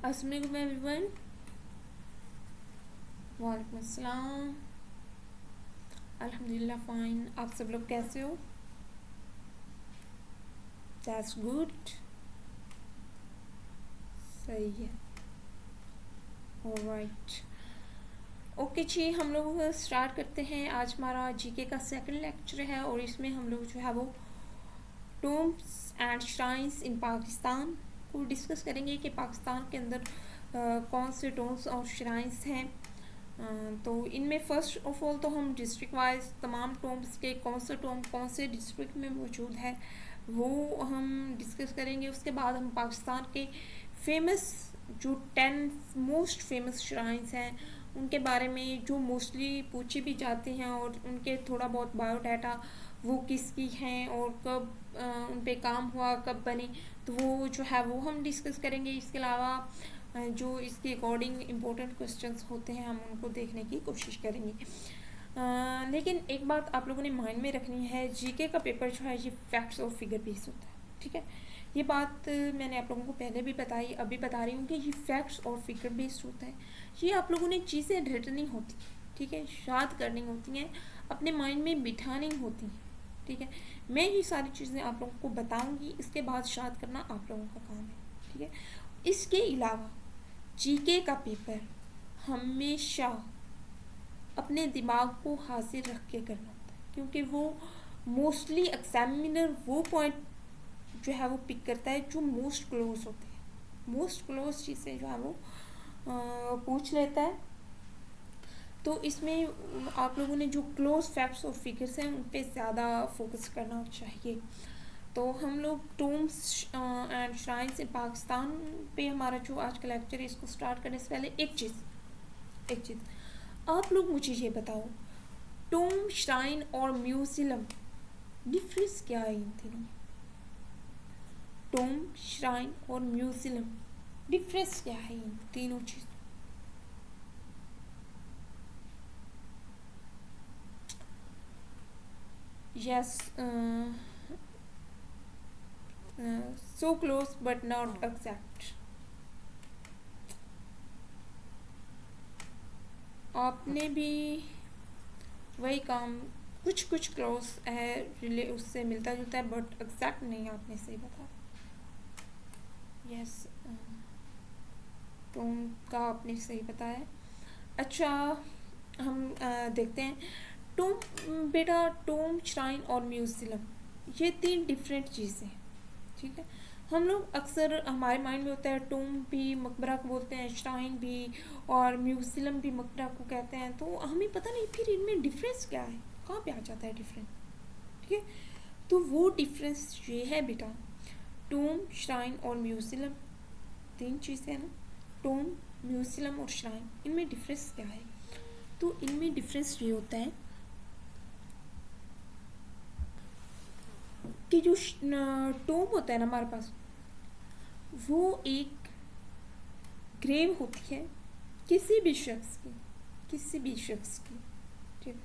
अस्सलाम एवरीवन, वालेकुम अस्सलाम। अल्हम्दुलिल्लाह फ़ाइन। आप सब लोग कैसे हो? That's good. सही है। ऑलराइट। ओके जी, हम लोग स्टार्ट करते हैं। आज हमारा जीके का सेकंड लेक्चर है और इसमें हम लोग जो है वो टूम्स एंड श्राइन्स इन पाकिस्तान को डिस्कस करेंगे कि पाकिस्तान के अंदर कौन से टूम्स और श्राइन्स हैं। तो इनमें फ़र्स्ट ऑफ ऑल तो हम डिस्ट्रिक्ट वाइज तमाम टूम्स के कौन से टूम कौन से डिस्ट्रिक्ट में मौजूद है वो हम डिस्कस करेंगे। उसके बाद हम पाकिस्तान के फेमस जो 10 मोस्ट फेमस श्राइन्स हैं उनके बारे में जो मोस्टली पूछी भी जाती हैं और उनके थोड़ा बहुत बायोडाटा वो किसकी हैं और कब उन पे काम हुआ, कब बनी, तो वो जो है वो हम डिस्कस करेंगे। इसके अलावा जो इसके अकॉर्डिंग इम्पोर्टेंट क्वेश्चंस होते हैं हम उनको देखने की कोशिश करेंगे। लेकिन एक बात आप लोगों ने माइंड में रखनी है, जीके का पेपर जो है ये फैक्ट्स और फिगर बेस्ड होता है। ठीक है, ये बात मैंने आप लोगों को पहले भी बताई, अभी बता रही हूँ कि ये फैक्ट्स और फिगर बेस्ड होता है। ये आप लोगों ने चीज़ें रटनी होती, ठीक है, याद करनी होती हैं, अपने माइंड में बिठानी होती हैं। ठीक है, मैं ये सारी चीज़ें आप लोगों को बताऊँगी, इसके बाद याद करना आप लोगों का काम है। ठीक है, इसके अलावा जीके का पेपर हमेशा अपने दिमाग को हाजिर रख के करना होता है, क्योंकि वो मोस्टली एग्जामिनर वो पॉइंट जो है वो पिक करता है जो मोस्ट क्लोज होते हैं। मोस्ट क्लोज चीज़ें जो है वो पूछ लेता है। तो इसमें आप लोगों ने जो क्लोज फैक्ट्स और फिगर्स हैं उन पर ज़्यादा फोकस करना चाहिए। तो हम लोग टूम्स एंड श्राइन्स इन पाकिस्तान पे हमारा जो आज का लेक्चर है इसको स्टार्ट करने से पहले एक चीज़ आप लोग मुझे ये बताओ, टूम, श्राइन और म्यूजियम डिफरेंस क्या है इन तीनों में? टूम, श्राइन और म्यूजियम डिफरेंस क्या है इन तीनों चीज़ों? Yes, so close but not exact. आपने भी वही काम कुछ क्लोज है, रिले उससे मिलता जुलता है, बट एग्जैक्ट नहीं आपने सही बताया। यस, टोन का आपने सही बताया। अच्छा, हम देखते हैं टोम। बेटा, टोम, श्राइन और म्यूजियम ये 3 डिफरेंट चीज़ें हैं। ठीक है, हम लोग अक्सर हमारे माइंड में होता है टूम भी मकबरा को बोलते हैं, श्राइन भी और म्यूजियम भी मकबरा को कहते हैं, तो हमें पता नहीं फिर इनमें डिफरेंस क्या है, कहाँ पे आ जाता है डिफरेंस। ठीक है, तो वो डिफरेंस ये है बेटा, टूम, श्राइन और म्यूजियम 3 चीज़ें हैं ना, टूम, म्यूजियम और श्राइन, इनमें डिफरेंस क्या है? तो इनमें डिफरेंस ये होता है कि जो टूम होता है ना हमारे पास, वो एक ग्रेव होती है किसी भी शख्स की, ठीक,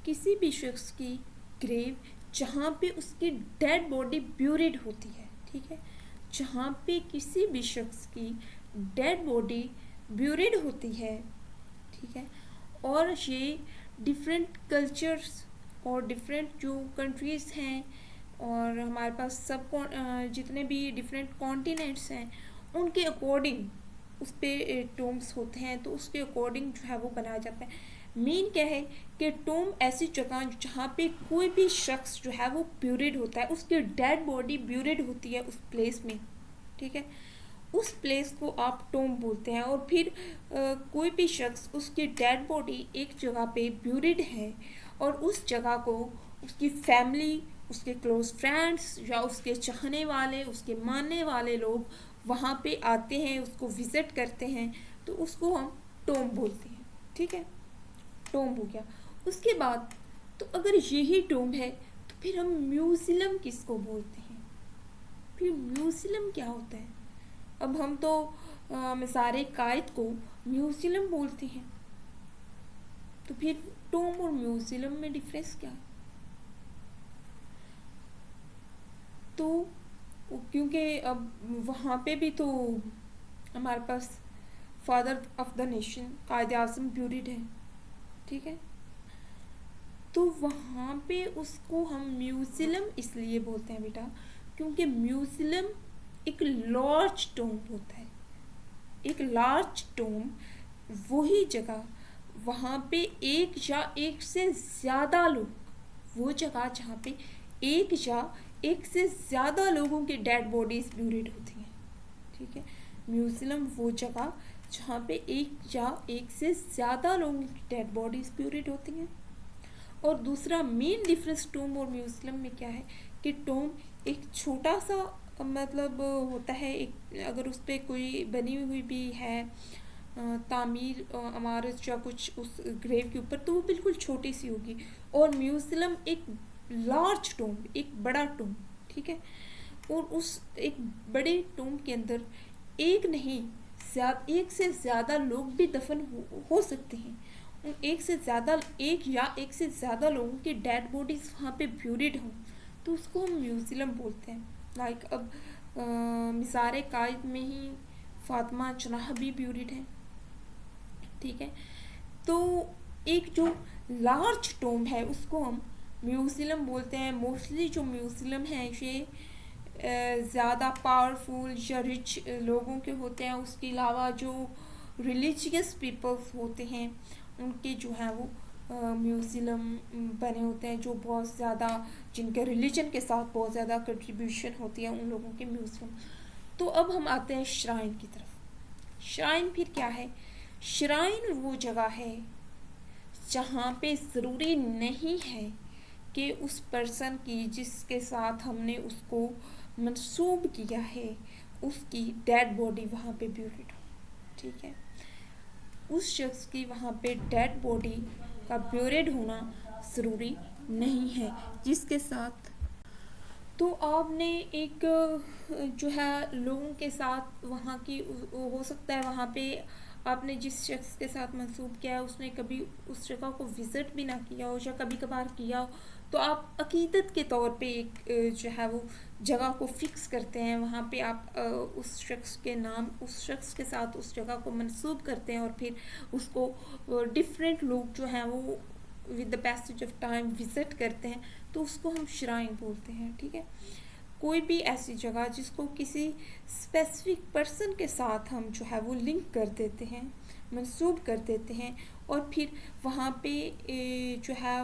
किसी भी शख्स की ग्रेव जहाँ पे उसकी डेड बॉडी ब्यूरिड होती है। ठीक है, जहाँ पे किसी भी शख्स की डेड बॉडी ब्यूरिड होती है। ठीक है, और ये डिफरेंट कल्चर्स और डिफरेंट जो कंट्रीज़ हैं और हमारे पास सब जितने भी डिफरेंट कॉन्टिनेंट्स हैं उनके अकॉर्डिंग उस पर टोम्स होते हैं, तो उसके अकॉर्डिंग जो है वो बनाया जाता है। मेन क्या है कि टोम ऐसी जगह जहाँ पे कोई भी शख्स जो है वो ब्यूरिड होता है, उसकी डेड बॉडी ब्यूरिड होती है उस प्लेस में। ठीक है, उस प्लेस को आप टोम बोलते हैं। और फिर कोई भी शख्स उसकी डेड बॉडी एक जगह पे ब्यूरिड है और उस जगह को उसकी फैमिली, उसके क्लोज फ्रेंड्स या उसके चाहने वाले, उसके मानने वाले लोग वहाँ पे आते हैं, उसको विज़िट करते हैं, तो उसको हम टोम बोलते हैं। ठीक है, टोम हो गया। उसके बाद तो अगर यही टोम है तो फिर हम म्यूजियम किसको बोलते हैं? फिर म्यूजियम क्या होता है? अब हम तो मज़ार कायद को म्यूजियम बोलते हैं, तो फिर टोम और म्यूजियम में डिफरेंस क्या है? तो क्योंकि अब वहाँ पे भी तो हमारे पास father of the nation Quaid Azam buried है, ठीक है। तो वहाँ पे उसको हम म्यूजियम इसलिए बोलते हैं बेटा, क्योंकि म्यूजियम एक लार्ज टोम होता है। एक लार्ज टोम वही जगह, वहाँ पे एक या एक से ज़्यादा लोग, वो जगह जहाँ पे एक या एक से ज़्यादा लोगों की डेड बॉडीज ब्यूरिड होती हैं, ठीक है। म्यूजियम वो जगह जहाँ पे एक या एक से ज़्यादा लोगों की डेड बॉडीज ब्यूरिड होती हैं। और दूसरा मेन डिफरेंस टोम और म्यूजियम में क्या है कि टोम एक छोटा सा मतलब होता है, एक अगर उस पर कोई बनी हुई भी है तामीर इमारत या कुछ उस ग्रेव के ऊपर, तो वो बिल्कुल छोटी सी होगी। और म्यूजियम एक लार्ज टोम, एक बड़ा टोम, ठीक है। और उस एक बड़े टोम के अंदर एक नहीं एक से ज़्यादा लोग भी दफन हो सकते हैं। एक से ज़्यादा, एक या एक से ज़्यादा लोगों की डेड बॉडीज वहाँ पे ब्यूरिड हों, तो उसको हम म्यूजियम बोलते हैं। लाइक अब मिसार कायद में ही फातिमा जनाह भी ब्यूरिड है, ठीक है। तो एक जो लार्ज टोम है उसको हम म्यूजियम बोलते हैं। मोस्टली जो म्यूजियम है ये ज़्यादा पावरफुल या रिच लोगों के होते हैं। उसके अलावा जो रिलीजियस पीपल्स होते हैं उनके जो है वो म्यूजियम बने होते हैं, जो बहुत ज़्यादा जिनके रिलीजन के साथ बहुत ज़्यादा कंट्रीब्यूशन होती है उन लोगों के म्यूजियम। तो अब हम आते हैं श्राइन की तरफ। श्राइन फिर क्या है? श्राइन वो जगह है जहाँ पे ज़रूरी नहीं है कि उस पर्सन की जिसके साथ हमने उसको मंसूब किया है उसकी डेड बॉडी वहाँ पे ब्यूरिड हो, ठीक है। उस शख्स की वहाँ पे डेड बॉडी का ब्यूरिड होना ज़रूरी नहीं है जिसके साथ। तो आपने एक जो है लोगों के साथ वहाँ की हो सकता है वहाँ पे आपने जिस शख्स के साथ मंसूब किया है उसने कभी उस जगह को विज़िट भी ना किया हो या कभी कभार किया हो, तो आप अकीदत के तौर पे एक जो है वो जगह को फिक्स करते हैं। वहाँ पे आप उस शख्स के नाम, उस शख्स के साथ उस जगह को मंसूब करते हैं और फिर उसको डिफरेंट लोग जो हैं वो with the passage of time visit करते हैं, तो उसको हम श्राइन बोलते हैं, ठीक है। कोई भी ऐसी जगह जिसको किसी स्पेसिफिक पर्सन के साथ हम जो है वो लिंक कर देते हैं, मंसूब कर देते हैं, और फिर वहाँ पे जो है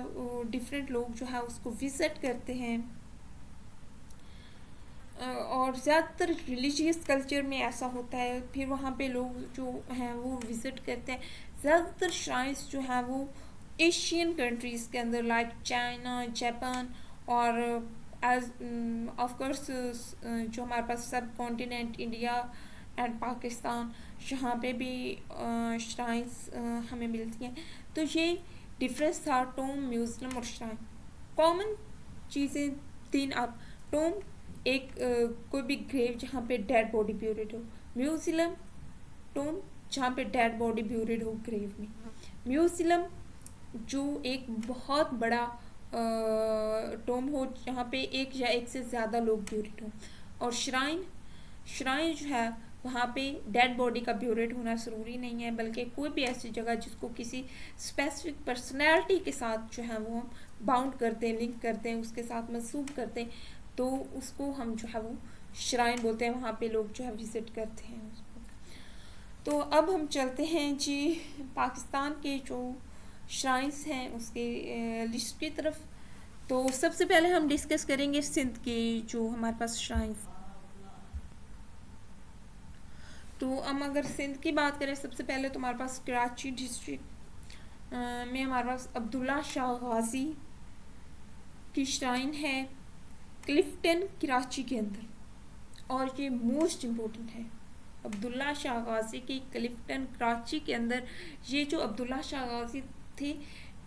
डिफरेंट लोग जो है उसको विज़िट करते हैं। और ज़्यादातर रिलीजियस कल्चर में ऐसा होता है, फिर वहाँ पे लोग जो हैं वो विज़िट करते हैं। ज़्यादातर श्राइन्स जो हैं वो एशियन कंट्रीज़ के अंदर लाइक चाइना, जापान और एज ऑफ कोर्स जो हमारे पास सब कॉन्टिनेंट इंडिया एंड पाकिस्तान, यहाँ पे भी श्राइन्स हमें मिलती हैं। तो ये डिफरेंस था टोम, म्यूजियम और श्राइन। कॉमन चीज़ें तीन आप टोम एक कोई भी ग्रेव जहाँ पे डेड बॉडी ब्यूरिड हो, म्यूजियम टोम जहाँ पे डेड बॉडी ब्यूरिड हो ग्रेव में, म्यूजियम जो एक बहुत बड़ा टोम हो जहाँ पे एक या एक से ज़्यादा लोग ब्यूरिड हो, और श्राइन जो है वहाँ पे डेड बॉडी का ब्यूरिड होना ज़रूरी नहीं है, बल्कि कोई भी ऐसी जगह जिसको किसी स्पेसिफिक पर्सनैलिटी के साथ जो है वो हम बाउंड करते हैं, लिंक करते हैं, उसके साथ मंसूब करते हैं, तो उसको हम जो है वो श्राइन बोलते हैं। वहाँ पे लोग जो है विज़िट करते हैं उसको। तो अब हम चलते हैं जी पाकिस्तान के जो श्राइन्स हैं उसके लिस्ट की तरफ। तो सबसे पहले हम डिस्कस करेंगे सिंध के जो हमारे पास श्राइन्स। तो हम अगर सिंध की बात करें, सबसे पहले तो हमारे पास कराची डिस्ट्रिक्ट में हमारे पास अब्दुल्ला शाह गाजी की श्राइन है क्लिफ्टन कराची के अंदर, और ये मोस्ट इम्पोर्टेंट है। अब्दुल्ला शाह गाजी की क्लिफ्टन कराची के अंदर, ये जो अब्दुल्ला शाह गाजी थे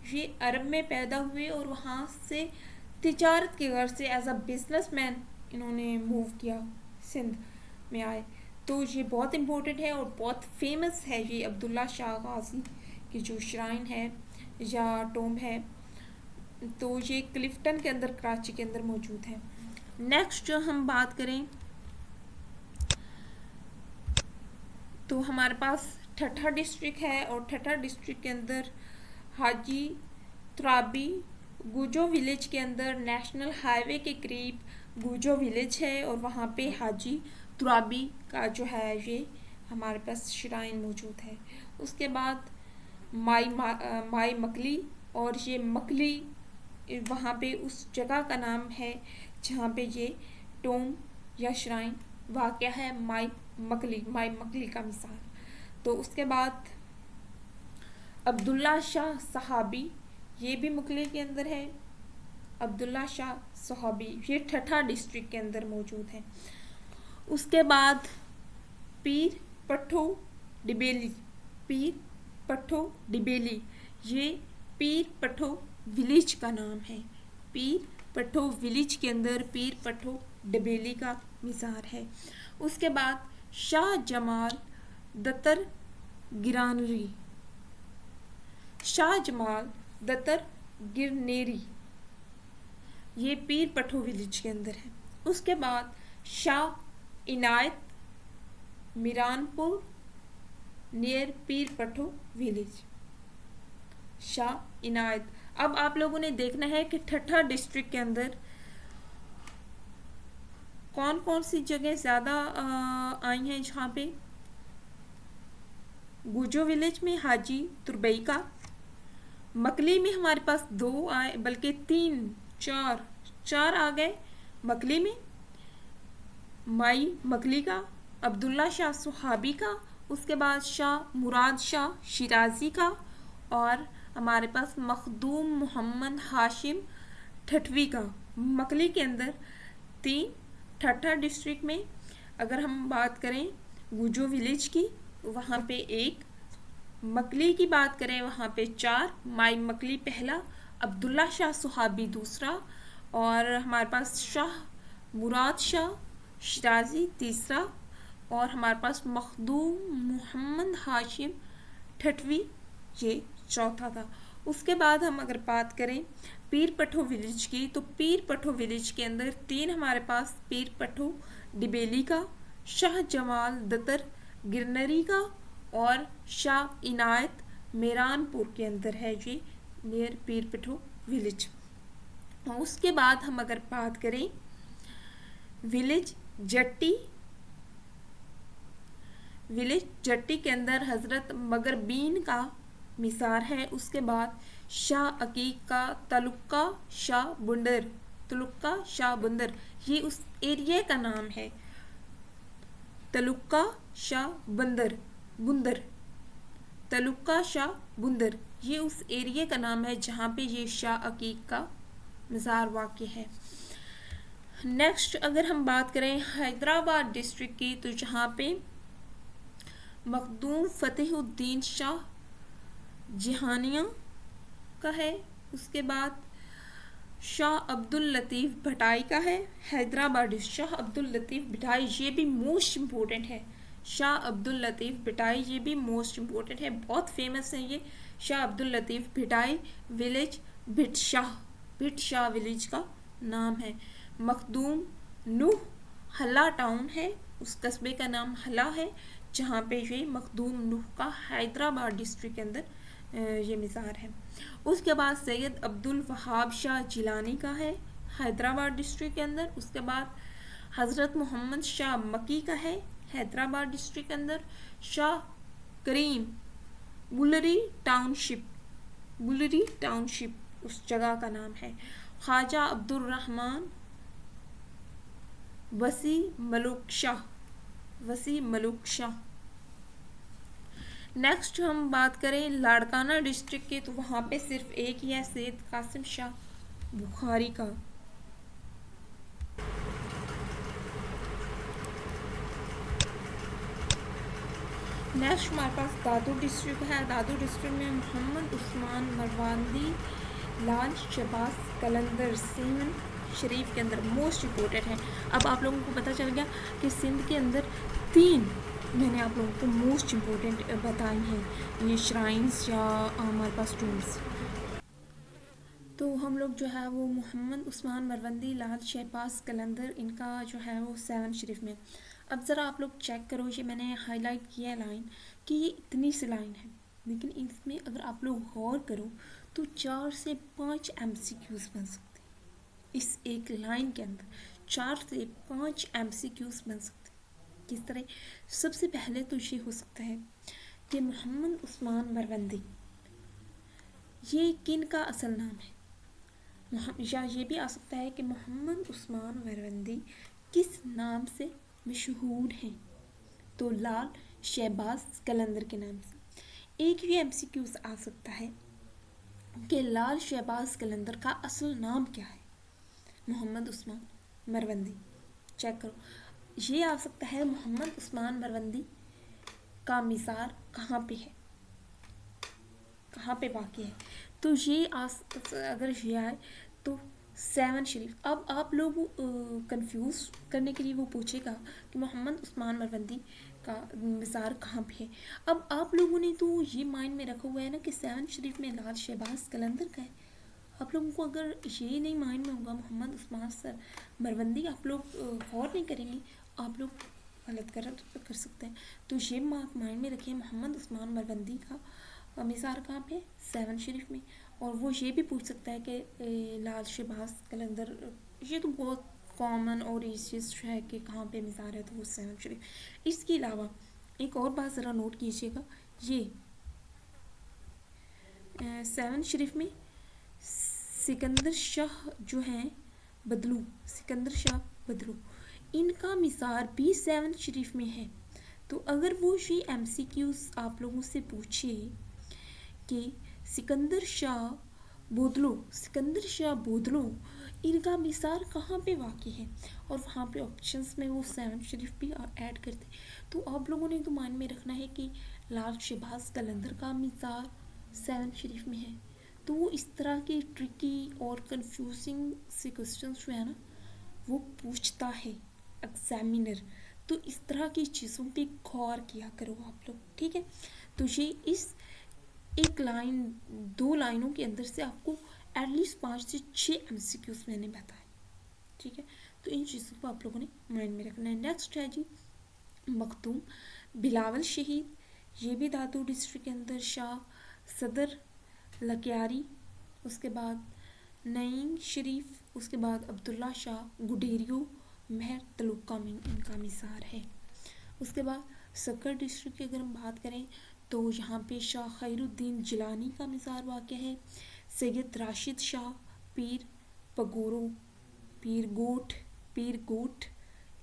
ये अरब में पैदा हुए और वहाँ से तिजारत के घर से एज अ बिजनेसमैन इन्होंने मूव किया, सिंध में आए। तो ये बहुत इम्पोर्टेंट है और बहुत फेमस है ये अब्दुल्ला शाह गाजी की जो श्राइन है या टोम है। तो ये क्लिफ्टन के अंदर कराची के अंदर मौजूद है। नेक्स्ट जो हम बात करें तो हमारे पास ठट्ठा डिस्ट्रिक्ट है और ठट्ठा डिस्ट्रिक्ट के अंदर हाजी तुराबी गुजो विलेज के अंदर नेशनल हाईवे के करीब गुजो विलेज है और वहाँ पे हाजी तुराबी का जो है ये हमारे पास श्राइन मौजूद है। उसके बाद माई मकली, और ये मकली वहाँ पे उस जगह का नाम है जहाँ पे ये टोम या श्राइन वाक़या है, माई मकली का मिसाल। तो उसके बाद अब्दुल्ला शाह सहाबी, ये भी मकली के अंदर है। अब्दुल्ला शाह सहाबी ये ठट्ठा डिस्ट्रिक्ट के अंदर मौजूद है। उसके बाद पीर पट्टो डिबेली, पीर पट्टो डिबेली ये पीर पट्टो विलेज का नाम है। पीर पट्टो विलेज के अंदर पीर पट्टो डिबेली का मिज़ार है। उसके बाद शाह जमाल दत्तर गिरानरी, शाह जमाल दत्तर गिरनेरी ये पीर पट्टो विलेज के अंदर है। उसके बाद शाह इनायत मीरानपुर नियर पीर पट्टो विलेज, शाह इनायत। अब आप लोगों ने देखना है कि ठट्ठा डिस्ट्रिक्ट के अंदर कौन कौन सी जगह ज़्यादा आई हैं जहाँ पे गुजो विलेज में हाजी तुरबई का, मकली में हमारे पास 2 आए बल्कि 3 4 आ गए मकली में, माई मकली का, अब्दुल्ला शाह सुहाबी का, उसके बाद शाह मुराद शाह शिराजी का, और हमारे पास मखदूम मोहम्मद हाशिम ठठवी का। मकली के अंदर 3, ठट्ठा डिस्ट्रिक्ट में अगर हम बात करें गुजो विलेज की वहाँ पे 1, मकली की बात करें वहाँ पे 4, माई मकली पहला, अब्दुल्ला शाह सुहाबी दूसरा, और हमारे पास शाह मुराद शाह शिराजी तीसरा, और हमारे पास मखदूम मोहम्मद हाशिम ठठवी ये चौथा था। उसके बाद हम अगर बात करें पीर पट्टो विलेज की, तो पीर पट्टो विलेज के अंदर 3 हमारे पास पीर पट्टो डिबेली का, शाह जमाल दत्तर गिरनरी का, और शाह इनायत मेरानपुर के अंदर है ये नियर पीर पट्टो विलेज। उसके बाद हम अगर बात करें विलेज जट्टी के अंदर हज़रत मगरबीन का मिसार है। उसके बाद शाह अकीक का तलुक्का शाह बुंदर ये उस एरिया का नाम है, तलुक्का शाह बुंदर तलुक्का शाह बुंदर ये उस एरिया का नाम है जहाँ पे ये शाह अकीक का मज़ार वाक़ है। नेक्स्ट अगर हम बात करें हैदराबाद डिस्ट्रिक्ट की, तो जहाँ पे मखदूम फ़तेहुद्दीन शाह जहानिया का है। उसके बाद शाह अब्दुल लतीफ़ भटाई का है। हैदराबाद शाह अब्दुल लतीफ़ भटाई ये भी मोस्ट इम्पोर्टेंट है, शाह अब्दुल लतीफ़ भटाई ये भी मोस्ट इम्पोर्टेंट है, बहुत फेमस है ये शाह अब्दुल लतीफ़ भटाई विलेज, भिट शाह विलेज का नाम है। मखदूम नूह हल्ला टाउन है, उस कस्बे का नाम हल्ला है जहाँ पे ये मखदूम नूह का हैदराबाद डिस्ट्रिक्ट के अंदर ये मिज़ार है। उसके बाद सैयद अब्दुल वहाब शाह जिलानी का है हैदराबाद डिस्ट्रिक्ट के अंदर। उसके बाद हज़रत मोहम्मद शाह मकी का है हैदराबाद डिस्ट्रिक्ट के अंदर। शाह करीम बुलरी टाउनशिप उस जगह का नाम है। ख्वाजा अब्दुल रहमान वसी मलुक शाह। नेक्स्ट हम बात करें लाड़काना डिस्ट्रिक्ट की, तो वहाँ पे सिर्फ एक ही है सैयद कासिम शाह बुखारी का। नेक्स्ट हमारे पास दादू डिस्ट्रिक्ट है। दादू डिस्ट्रिक्ट में मोहम्मद उस्मान मरवांदी लाल शहबाज कलंदर सिंध शरीफ के अंदर मोस्ट इम्पोर्टेंट है। अब आप लोगों को पता चल गया कि सिंध के अंदर 3 मैंने आप लोगों को मोस्ट इम्पोर्टेंट बताई हैं ये श्राइन्स या हमारे पास टूम्स। तो हम लोग जो है वो मोहम्मद उस्मान मरवंदी लाल शहबाज कलंदर इनका जो है वो 7 शरीफ में। अब ज़रा आप लोग चेक करो, ये मैंने हाईलाइट किया है लाइन कि ये इतनी सी लाइन है, लेकिन इसमें अगर आप लोग गौर करो तो 4 से 5 MCQs बन सकते हैं। इस एक लाइन के अंदर 4 से 5 MCQs बन सकते हैं। किस तरह? सबसे पहले तो ये हो सकता है कि मोहम्मद उस्मान मरवंदी ये किन का असल नाम है, या ये भी आ सकता है कि मोहम्मद उस्मान मरवंदी किस नाम से मशहूर हैं, तो लाल शहबाज कलंदर के नाम से। एक भी MCQs आ सकता है कि लाल शहबाज कलंदर का असल नाम क्या है, मोहम्मद उस्मान मरवंदी। चेक करो, ये आ सकता है मोहम्मद उस्मान मरवंदी का मिज़ार कहाँ पे है, कहाँ पे वाक़ई है, तो ये अगर ये आए तो 7 शरीफ। अब आप लोग कंफ्यूज करने के लिए वो पूछेगा कि मोहम्मद उस्मान मरवंदी का मिज़ार कहाँ पे है। अब आप लोगों ने तो ये माइंड में रखा हुआ है ना कि 7 शरीफ में लाल शहबाज कलंदर का है। आप लोगों को अगर ये नहीं माइंड में होगा मोहम्मद उस्मान सर मरवंदी, आप लोग गौर नहीं करेंगे, आप लोग गलत कर सकते हैं। तो ये माइंड में रखिए, मोहम्मद उस्मान मरवंदी का मिज़ार कहाँ पे? 7 शरीफ में। और वो ये भी पूछ सकता है कि लाल शहबाज कलंदर, ये तो बहुत कॉमन और ईजीएस्ट है कि कहाँ पे मिज़ार है, तो वो 7 शरीफ। इसके अलावा एक और बात ज़रा नोट कीजिएगा, ये 7 शरीफ में सिकंदर शाह जो हैं बदलू, सिकंदर शाह बदलू, इनका मिज़ार भी 7 शरीफ में है। तो अगर वो ये MCQs आप लोगों से पूछे कि सिकंदर शाह बोदलो इनका मिज़ार कहाँ पे वाक़ई है, और वहाँ पे ऑप्शंस में वो 7 शरीफ भी ऐड करते, तो आप लोगों ने तो माइंड में रखना है कि लाल शहबाज कलंदर का मिज़ार 7 शरीफ में है। तो वो इस तरह के ट्रिकी और कंफ्यूजिंग से क्वेश्चन जो है ना वो पूछता है एग्जामिनर। तो इस तरह की चीज़ों पे गौर किया करो आप लोग, ठीक है। तो ये इस एक लाइन 2 लाइनों के अंदर से आपको एटलीस्ट 5 से 6 MCQs मैंने बताए, ठीक है। तो इन चीज़ों को आप लोगों ने माइंड में रखना है। नेक्स्ट है जी मखदूम बिलावल शहीद, ये भी दादू डिस्ट्रिक्ट के अंदर, शाह सदर लकियारी, उसके बाद नईम शरीफ, उसके बाद अब्दुल्ला शाह गुडेरियो महर तलुका में इनका मिज़ार है। उसके बाद सक्कर डिस्ट्रिक्ट की अगर हम बात करें तो यहाँ पे शाह खैरुद्दीन जिलानी का मिज़ार वाक़ है। सैयद राशिद शाह पीर गोट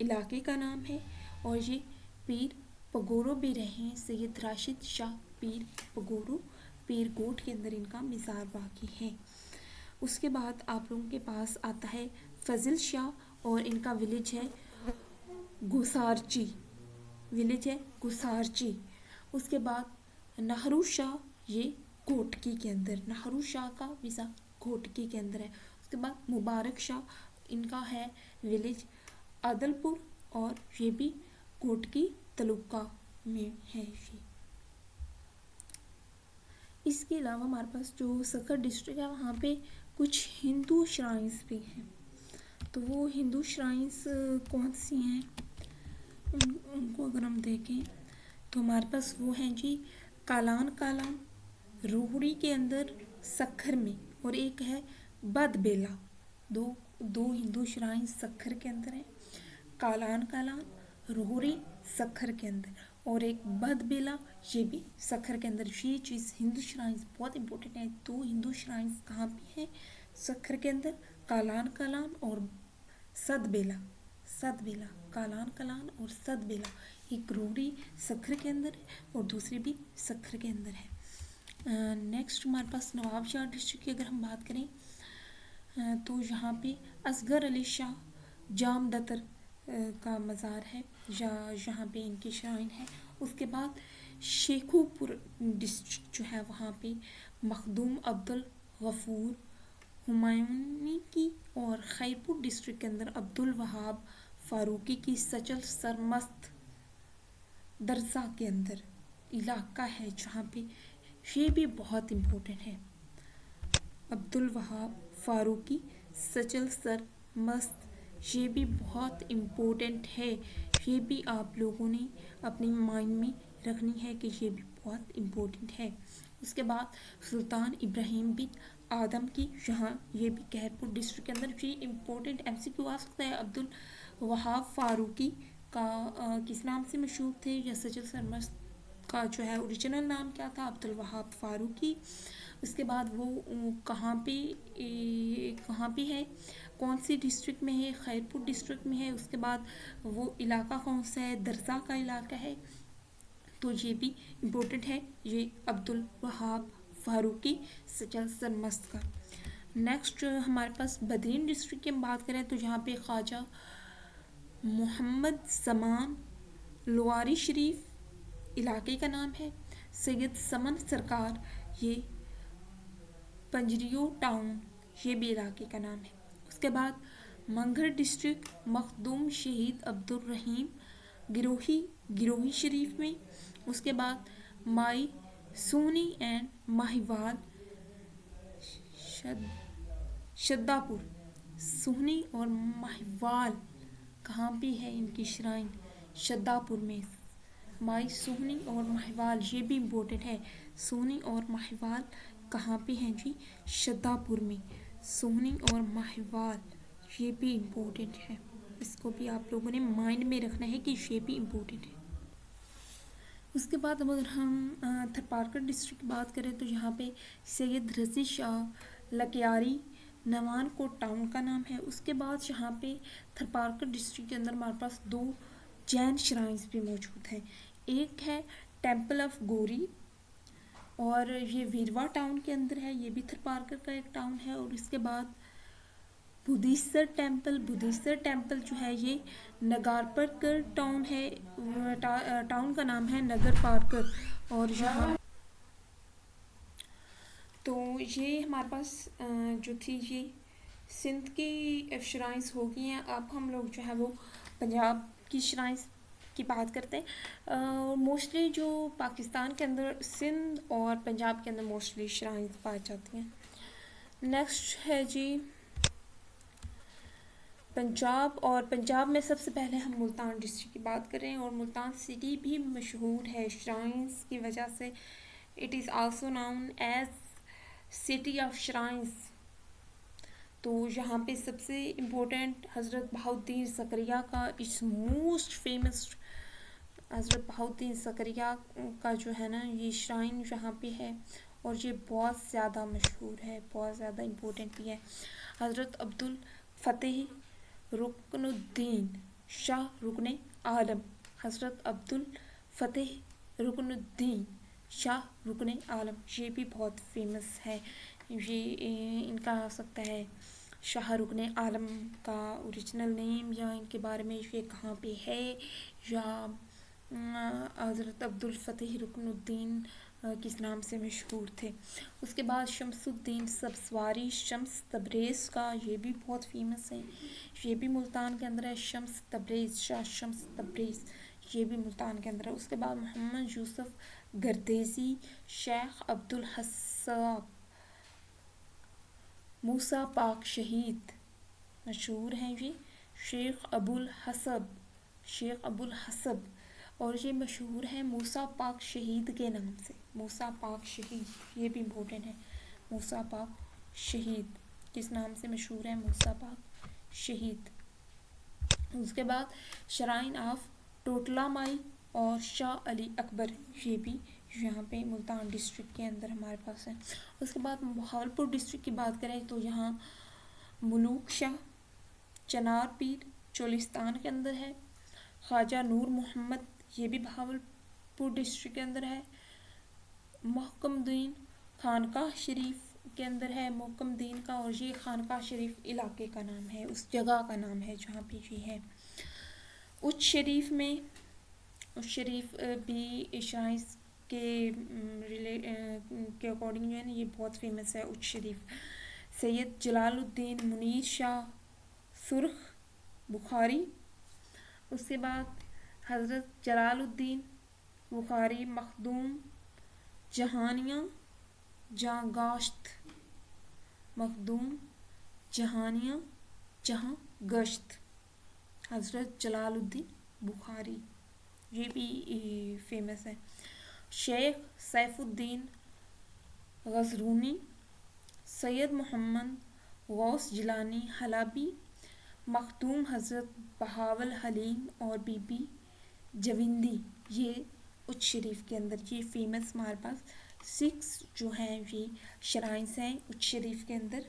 इलाके का नाम है, और ये पीर पगोरो भी रहे हैं। सैयद राशिद शाह पीर गोट के अंदर इनका मिज़ार वाक़ है। उसके बाद आप लोगों के पास आता है फजल शाह, और इनका विलेज है गुसारची। उसके बाद नहरू शाह, ये घोटकी के अंदर, नहरू शाह का वीज़ा घोटकी के अंदर है। उसके बाद मुबारक शाह, इनका है विलेज आदलपुर, और ये भी घोटकी तालुका में है ये। इसके अलावा हमारे पास जो सक्कर डिस्ट्रिक्ट है वहाँ पे कुछ हिंदू श्राइन्स भी हैं। तो वो हिंदू श्राइन्स कौन सी हैं उनको अगर हम देखें तो हमारे पास वो हैं जी कालान रोहड़ी के अंदर सक्खर में, और एक है बदबेला। दो हिंदू श्राइन सक्खर के अंदर है, कालान रोहड़ी सक्खर के अंदर, और एक बदबेला ये भी सक्खर के अंदर। ये चीज़ हिंदू श्राइन्स बहुत इंपॉर्टेंट है। 2 हिंदू श्राइन्स कहाँ पे हैं? सक्खर के अंदर, कालान और सदबेला, कालान और सदबेला। एक रोहड़ी सक्खर के अंदर है और दूसरी भी सक्खर के अंदर है। नेक्स्ट हमारे पास नवाबशाह डिस्ट्रिक्ट की अगर हम बात करें तो यहाँ पे असगर अली शाह जामदतर का मज़ार है, यहाँ पे इनकी श्राइन है। उसके बाद शेखुपुर डिस्ट्रिक्ट जो है वहाँ पे मखदूम अब्दुल गफूर हुमायूनी की, और खैरपुर डिस्ट्रिक्ट के अंदर अब्दुल वहाब फारूकी की सचल सरमस्त दरसा के अंदर इलाका है जहाँ पे ये भी बहुत इम्पोर्टेंट है। अब्दुल वहाब फारूकी सचल सर मस्त, ये भी बहुत इम्पोर्टेंट है। ये भी आप लोगों ने अपने माइंड में रखनी है कि ये भी बहुत इम्पोर्टेंट है। उसके बाद सुल्तान इब्राहिम बिन आदम की यहाँ, ये भी खैरपुर डिस्ट्रिक्ट के अंदर। ये इम्पोर्टेंट MCQ आ सकता है। अब्दुल वहाब फारूकी का किस नाम से मशहूर थे, या सजल सरमस्त का जो है ओरिजिनल नाम क्या था, अब्दुल वहाब फारूकी। उसके बाद वो कहाँ पे है, कौन सी डिस्ट्रिक्ट में है, खैरपुर डिस्ट्रिक्ट में है। उसके बाद वो इलाका कौन सा है, दरसा का इलाका है। तो ये भी इम्पोर्टेंट है, ये अब्दुल वहाब फारूकी सजल सरमस्त का। नेक्स्ट हमारे पास बदरीन डिस्ट्रिक्ट की हम बात करें तो यहाँ पे ख्वाजा मोहम्मद जमान लोआरी शरीफ इलाके का नाम है। सैयद समन सरकार, ये पंजरियो टाउन, ये भी इलाके का नाम है। उसके बाद मंगहर डिस्ट्रिक्ट मखदूम शहीद अब्दुल रहीम गिरोही शरीफ में। उसके बाद माई सोनी एंड माहिवाल शद्दापुर, सोनी और माहिवाल कहाँ पे है इनकी श्राइन, शद्दापुर में। माई सोनी और माहिवाल, ये भी इम्पोर्टेंट है। सोनी और माहिवाल कहाँ पे हैं जी, शद्दापुर में। सोनी और माहिवाल ये भी इम्पोर्टेंट है, इसको भी आप लोगों ने माइंड में रखना है कि ये भी इम्पोर्टेंट है। उसके बाद अगर हम थरपारकर डिस्ट्रिक्ट की बात करें तो यहाँ पे सैयद रज़ी शाह लकियारी नवानकोट टाउन का नाम है। उसके बाद यहाँ पे थरपारकर डिस्ट्रिक्ट के अंदर हमारे पास 2 जैन श्राइन्स भी मौजूद हैं। एक है टेम्पल ऑफ गौरी, और ये वीरवा टाउन के अंदर है, ये भी थरपारकर का एक टाउन है। और इसके बाद बुद्धेश्वर टेम्पल जो है ये नगारपारकर टाउन है, टाउन का नाम है नगर पारकर। और यहाँ तो ये हमारे पास जो थी ये सिंध की श्राइन्स हो गई हैं। अब हम लोग जो है वो पंजाब की श्राइन्स की बात करते हैं। मोस्टली जो पाकिस्तान के अंदर सिंध और पंजाब के अंदर मोस्टली श्राइन्स पाई जाती हैं। नेक्स्ट है जी पंजाब, और पंजाब में सबसे पहले हम मुल्तान डिस्ट्रिक्ट की बात करें। और मुल्तान सिटी भी मशहूर है श्राइन्स की वजह से। It is also known as city of shrines. तो यहाँ पे सबसे इम्पोर्टेंट हज़रत बहाउद्दीन ज़करिया का इट्स मोस्ट फेमस, हज़रत बहाउद्दीन ज़करिया का जो है ना ये श्राइन यहाँ पे है, और ये बहुत ज़्यादा मशहूर है, बहुत ज़्यादा इम्पोर्टेंट भी है। हज़रत अब्दुल फ़तेह रुकनुद्दीन शाह रुकने आलम, हज़रत अब्दुल फ़तेह रुकनुद्दीन शाह रुकने आलम, ये भी बहुत फेमस है। ये इनका आ सकता है शाह रुकने आलम का ओरिजिनल नेम, या इनके बारे में ये कहाँ पे है, या हज़रत अब्दुल फ़तेह रुकनुद्दीन किस नाम से मशहूर थे। उसके बाद शमसुद्दीन सब्सवारी शम्स तब्रेज़ का, ये भी बहुत फेमस है, ये भी मुल्तान के अंदर है। शम्स तब्रेज़, शाह शम्स तब्रेज़, ये भी मुल्तान के अंदर है। उसके बाद मोहम्मद यूसुफ गर्देजी, शेख अब्दुल हस्साब, मूसा पाक शहीद मशहूर हैं ये। शेख अबुल हसब, और ये मशहूर है मूसा पाक शहीद के नाम से। मूसा पाक शहीद, ये भी इम्पोर्टेंट है। मूसा पाक शहीद किस नाम से मशहूर है, मूसा पाक शहीद। उसके बाद श्राइन ऑफ टोटला माई और शाह अली अकबर, ये भी यहाँ पे मुल्तान डिस्ट्रिक्ट के अंदर हमारे पास है। उसके बाद बहावलपुर डिस्ट्रिक्ट की बात करें तो यहाँ मुलूक शाह चनार पीर चोलिस्तान के अंदर है। ख्वाजा नूर मोहम्मद, ये भी बहावलपुर डिस्ट्रिक्ट के अंदर है। मोहकमदीन खानकाह शरीफ के अंदर है, मोहकमदीन का, और ये खानकाह शरीफ इलाके का नाम है, उस जगह का नाम है जहाँ पे ये है। उच्च शरीफ भी श्राइन्स के अकॉर्डिंग जो है ना ये बहुत फेमस है उच्च शरीफ। सैयद जलालुद्दीन मुनीर शाह सुर्ख बुखारी, उसके बाद हज़रत जलालुद्दीन बुखारी मखदूम जहानिया जहाँ मखदूम जहानिया जहाँ गश्त, हज़रत जलालुद्दीन बुखारी, ये भी फेमस है। शेख सैफुद्दीन गजरूनी, सैयद मोहम्मद गौस जिलानी हलाबी, मखदूम हज़रत बहावल हलीम और बीबी जविंदी, ये उच्च शरीफ के अंदर ये फेमस हमारे पास 6 जो हैं ये शराइन्स हैं उच्च शरीफ के अंदर,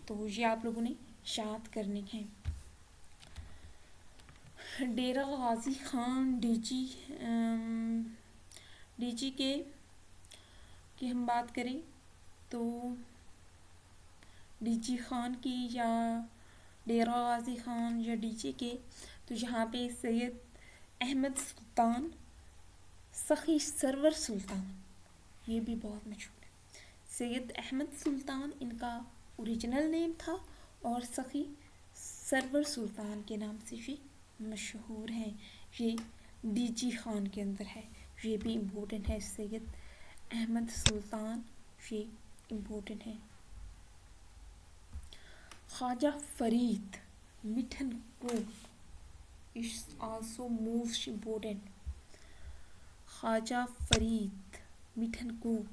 तो ये आप लोगों ने याद करने हैं। डेरा गाजी खान डीजी के की हम बात करें तो डीजी खान की या डेरा गाजी खान या डीजी के, तो यहाँ पे सैयद अहमद सुल्तान सखी सरवर सुल्तान, ये भी बहुत मशहूर है। सैयद अहमद सुल्तान इनका ओरिजिनल नेम था और सखी सरवर सुल्तान के नाम से ये मशहूर हैं। ये डीजी खान के अंदर है, ये भी इम्पोर्टेंट है। सैयद अहमद सुल्तान ये इम्पोर्टेंट है। Khwaja Farid Mithankot is also most important. Khwaja Farid Mithankot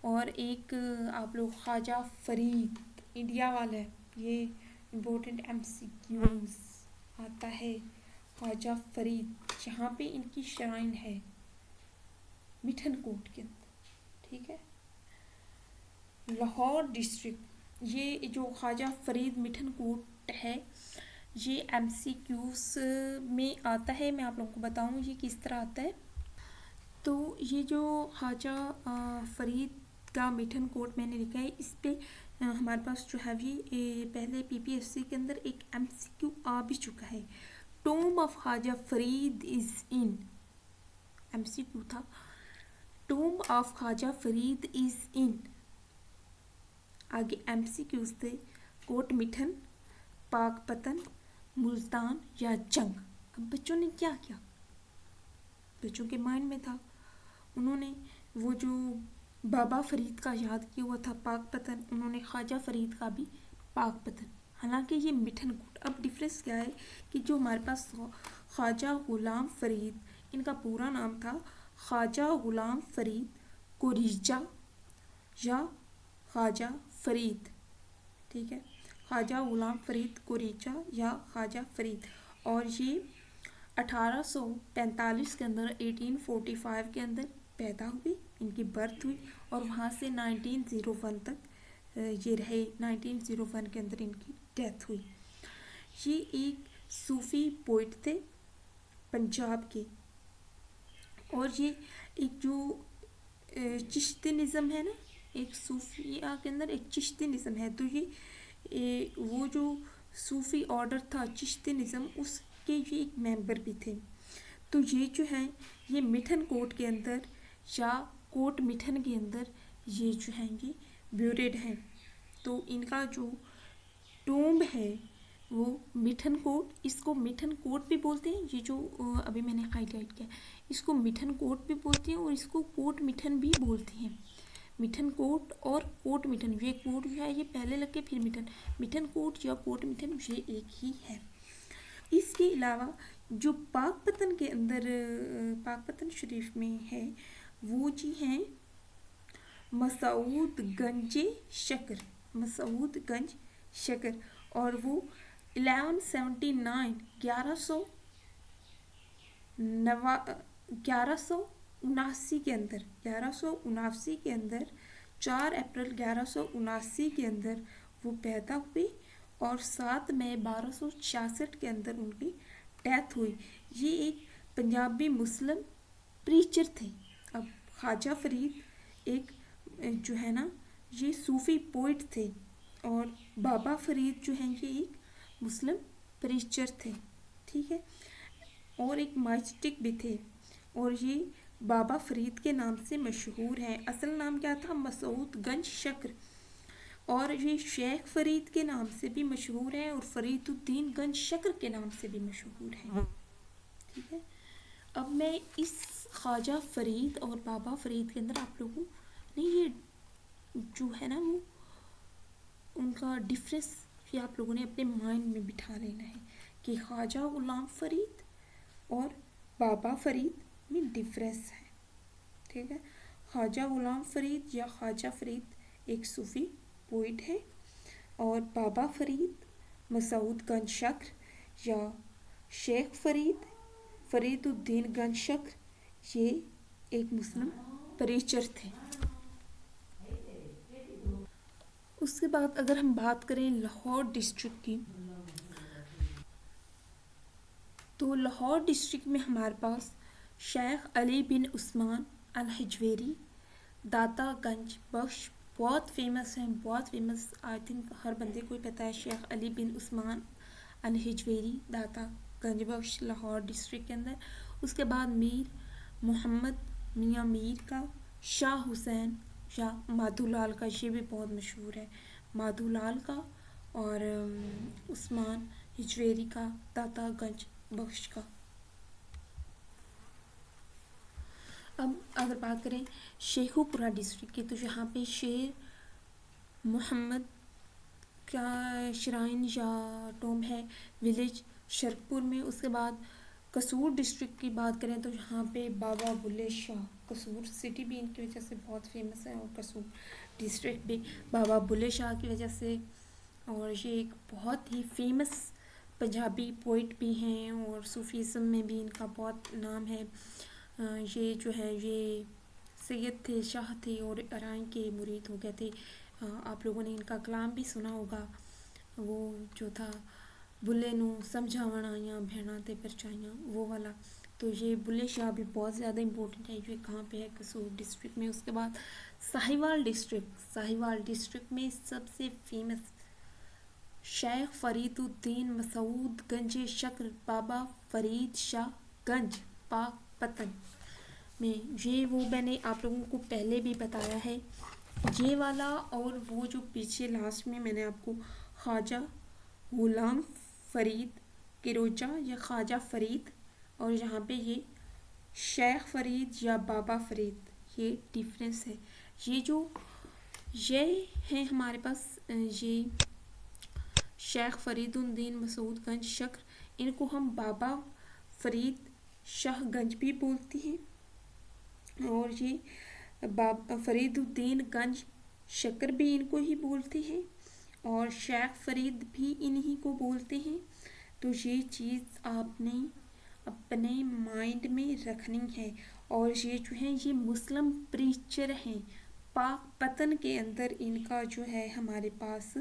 और एक आप लोग ख्वाजा फरीद इंडिया वाला है, ये इम्पोर्टेंट MCQs आता है। ख्वाजा फरीद यहाँ पे इनकी श्राइन है मिठनकोट के अंदर, ठीक है। लाहौर डिस्ट्रिक्ट, ये जो ख्वाजा फरीद मिठनकोट है ये MCQs में आता है। मैं आप लोगों को बताऊँ ये किस तरह आता है। तो ये जो ख्वाजा फरीद का मिठनकोट मैंने लिखा है, इस पे हमारे पास जो है ये पहले PPSC के अंदर एक MCQ आ भी चुका है। Tomb of Khwaja Farid is in, MCQ था। Tomb of Khwaja Farid is in, आगे MCQs थे कोट मिठन, पाकपतन, मुल्तान या जंग। अब बच्चों ने क्या किया, बच्चों के माइंड में था, उन्होंने वो जो बाबा फरीद का याद किया हुआ था पाकपतन, उन्होंने ख्वाजा फरीद का भी पाकपतन। हालांकि ये मिठनकोट, अब डिफरेंस क्या है कि जो हमारे पास ख्वाजा गुलाम फरीद, इनका पूरा नाम था ख्वाजा गुलाम फरीद कुरेजा या ख्वाजा फरीद, ठीक है, ख्वाजा गुलाम फरीद कुरेजा या ख्वाजा फरीद। और ये 1845 के अंदर 1845 के अंदर पैदा हुई, इनकी बर्थ हुई और वहाँ से 1901 तक ये रहे। 1901 के अंदर इनकी डेथ हुई। ये एक सूफ़ी पोइट थे पंजाब के, और ये एक जो चिश्तिनिज़्म है ना, एक सूफिया के अंदर एक चिश्तिनिज़्म है, तो ये वो जो सूफ़ी ऑर्डर था चिश्तिनिज़्म, उसके ये एक मेंबर भी थे। तो ये जो है ये मिठनकोट के अंदर या कोट मिठन के अंदर ये जो है ये ब्यूरेड हैं। तो इनका जो टॉम्ब है वो मिठनकोट, इसको मिठनकोट भी बोलते हैं, ये जो अभी मैंने हाईलाइट किया इसको मिठनकोट भी बोलते हैं और इसको कोट मिठन भी बोलते हैं। मिठनकोट और कोट मिठन, ये कोट जो है ये पहले लग के फिर मिठन, मिठनकोट या कोट मिठन ये एक ही है। इसके अलावा जो पाकपतन के अंदर पाकपतन शरीफ में है वो जी हैं मसूदगंज शक्र, मसूदगंज शक्र, और वो 1179 के अंदर 1179 के अंदर 4 अप्रैल 1179 के अंदर वो पैदा हुए और 7 मई 1266 के अंदर उनकी डेथ हुई। ये एक पंजाबी मुस्लिम प्रीचर थे। अब ख्वाजा फरीद एक जो है ना ये सूफ़ी पोइट थे और बाबा फरीद जो हैं ये एक मुस्लिम प्रीचर थे, ठीक है, और एक माइस्टिक भी थे और ये बाबा फरीद के नाम से मशहूर हैं। असल नाम क्या था, मसूदगंज शक्र, और ये शेख फरीद के नाम से भी मशहूर है और फरीदुद्दीन गंज शक्र के नाम से भी मशहूर है, ठीक है। अब मैं इस ख्वाजा फरीद और बाबा फरीद के अंदर आप लोगों ने ये जो है ना वो उनका डिफरेंस ये आप लोगों ने अपने माइंड में बिठा लेना है कि ख्वाजा गुलाम फरीद और बाबा फरीद में डिफरेंस है, ठीक है। ख्वाजा गुलाम फरीद या ख्वाजा फरीद एक सूफ़ी पोइट है, और बाबा फरीद मसूद गंज शक्र या शेख फरीदुद्दीन गंज शक्र ये एक मुस्लिम प्रीचर थे। उसके बाद अगर हम बात करें लाहौर डिस्ट्रिक्ट की, तो लाहौर डिस्ट्रिक्ट में हमारे पास शेख अली बिन उस्मान अल हिजवेरी दाता गंज बख्श बहुत फेमस हैं, बहुत फेमस, आई थिंक हर बंदे को ही पता है शेख अली बिन उस्मान अल हिजवेरी दाता गंज बख्श लाहौर डिस्ट्रिक्ट के अंदर। उसके बाद मीर मोहम्मद मियाँ मीर का, शाह हुसैन या माधुलाल का, ये भी बहुत मशहूर है, माधुलाल का, और उस्मान हिजवेरी का, दाता गंज बख्श का। अब अगर बात करें शेखुपुरा डिस्ट्रिक्ट की, तो यहाँ पे शेर मोहम्मद का श्राइन या टॉम है विलेज शरकपुर में। उसके बाद कसूर डिस्ट्रिक्ट की बात करें तो यहाँ पे बाबा बुल्ले शाह, कसूर सिटी भी इनकी वजह से बहुत फेमस है, और कसूर डिस्ट्रिक्ट भी बाबा बुल्ले शाह की वजह से। और ये एक बहुत ही फेमस पंजाबी पोइट भी हैं, और सूफीज़म में भी इनका बहुत नाम है। ये जो है ये सैयद थे, शाह थे, और अराइन के मुरीद हो गए थे। आप लोगों ने इनका कलाम भी सुना होगा, वो जो था बुल्ले नू समझावन आइयां भैणा ते परछाइयां, वो वाला। तो ये बुल्ले शाह भी बहुत ज़्यादा इम्पोर्टेंट है। ये कहाँ पे है? कसूर डिस्ट्रिक्ट में। उसके बाद साहिवाल डिस्ट्रिक्ट में सबसे फेमस शेख फरीदुद्दीन मसूद गंज शक्र बाबा फरीद शाह गंज पाकपतन में। ये वो मैंने आप लोगों को पहले भी बताया है, ये वाला, और वो जो पीछे लास्ट में मैंने आपको ख्वाजा गुलाम फरीद किरोजा या ख्वाजा फरीद, और यहाँ पे ये शेख फरीद या बाबा फरीद, ये डिफरेंस है। ये है हमारे पास, ये शेख फरीदुद्दीन मसूद गंज शक्र, इनको हम बाबा फरीद शाह गंज भी बोलते हैं, और ये फरीदुद्दीन गंज शक्र भी इनको ही बोलते हैं, और शेख फरीद भी इन्हीं को बोलते हैं। तो ये चीज़ आपने अपने माइंड में रखनी है। और ये जो है ये मुस्लिम प्रीचर हैं, पाकपतन के अंदर इनका जो है हमारे पास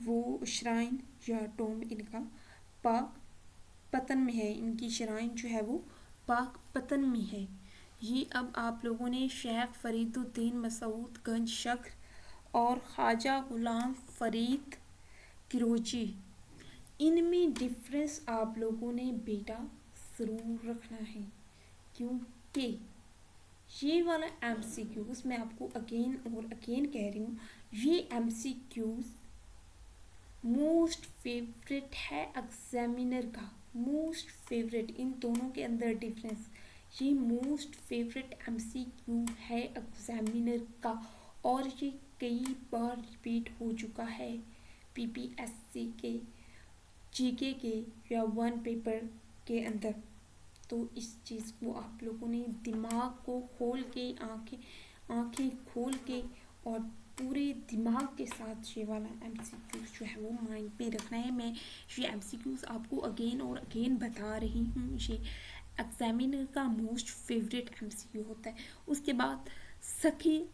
वो श्राइन या टॉम इनका पाकपतन में है, इनकी श्राइन जो है वो पाकपतन में है। ये अब आप लोगों ने शेख फरीदुद्दीन मसूद गंज शक्र और ख्वाजा गुलाम फरीद किरोजी, इनमें डिफरेंस आप लोगों ने बेटा ज़रूर रखना है, क्योंकि ये वाला MCQs मैं आपको अगेन और अगेन कह रही हूँ, ये MCQs मोस्ट फेवरेट है एग्जामिनर का, मोस्ट फेवरेट। इन दोनों के अंदर डिफरेंस, ये मोस्ट फेवरेट MCQ है एग्जामिनर का, और ये कई बार रिपीट हो चुका है PPSC के GK के या वन पेपर के अंदर। तो इस चीज़ को आप लोगों ने दिमाग को खोल के, आंखें खोल के और पूरे दिमाग के साथ ये वाला MCQs जो है वो माइंड में रखना है। मैं ये MCQs आपको अगेन और अगेन बता रही हूँ, ये एग्जामिनर का मोस्ट फेवरेट MCQ होता है। उसके बाद सखी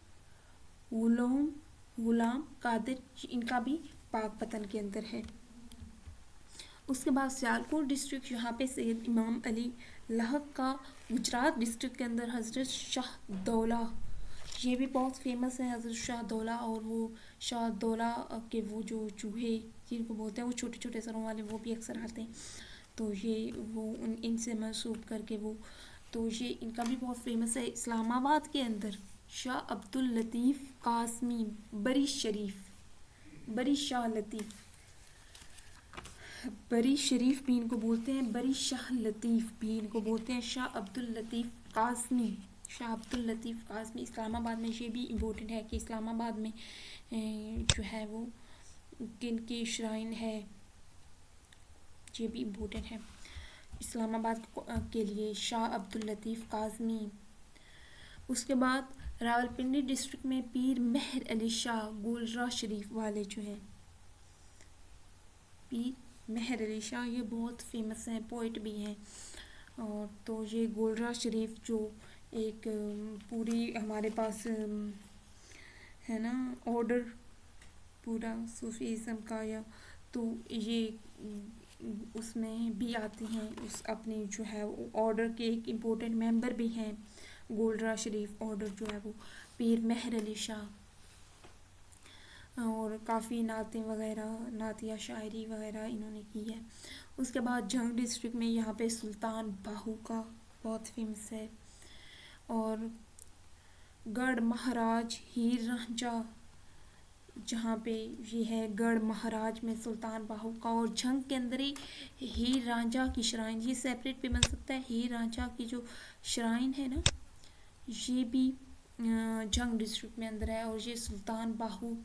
गुलाम कादिर, इनका भी पाकपतन के अंदर है। उसके बाद सियालकोट डिस्ट्रिक्ट, यहाँ पे सैयद इमाम अली लाहक का। गुजरात डिस्ट्रिक्ट के अंदर हज़रत शाह दौला, ये भी बहुत फेमस है हज़रत शाह दौला। और वो शाह दौला के वो जो चूहे जिनको बोलते हैं वो छोटे छोटे सरों वाले, वो भी अक्सर आते हैं। तो ये वो इनसे मनसूब करके वो, तो ये इनका भी बहुत फेमस है। इस्लामाबाद के अंदर शाह अब्दुल लतीफ़ कासमी बरी शाह लतीफ़, बरी शरीफ भी इनको बोलते हैं, बरी शाह लतीफ़ भी इनको बोलते हैं, शाह अब्दुल लतीफ़ कासमी। इस्लामाबाद में ये भी इम्पोर्टेंट है कि इस्लामाबाद में जो है वो किन की श्राइन है, ये भी इम्पोर्टेंट है। इस्लामाबाद के लिए शाह अब्दुल लतीफ़ काज़मी। उसके बाद रावलपिंडी डिस्ट्रिक्ट में पीर मेहर अली शाह गोलरा शरीफ वाले जो हैं, पीर मेहर अली शाह, ये बहुत फेमस हैं, पोइट भी हैं। और तो ये गोलरा शरीफ जो एक पूरी हमारे पास है ना ऑर्डर पूरा सूफीज़म का, या तो ये उसमें भी आते हैं, उस अपने जो है ऑर्डर के एक इम्पोर्टेंट मेंबर भी हैं। गोलरा शरीफ ऑर्डर जो है वो पीर मेहर अली शाह, और काफ़ी नातें वगैरह, नातिया शायरी वगैरह इन्होंने की है। उसके बाद जंग डिस्ट्रिक्ट में यहाँ पे सुल्तान बाहू का बहुत फेमस है, और गढ़ महाराज हीर रांझा, जहाँ पे ये है गढ़ महाराज में सुल्तान बाहू का, और जंग के अंदर ही हीर रांझा की श्राइन, ये सेपरेट भी बन सकता है। हीर रांझा की जो श्राइन है ना, ये भी जंग डिस्ट्रिक्ट में अंदर है, और ये सुल्तान बाहू,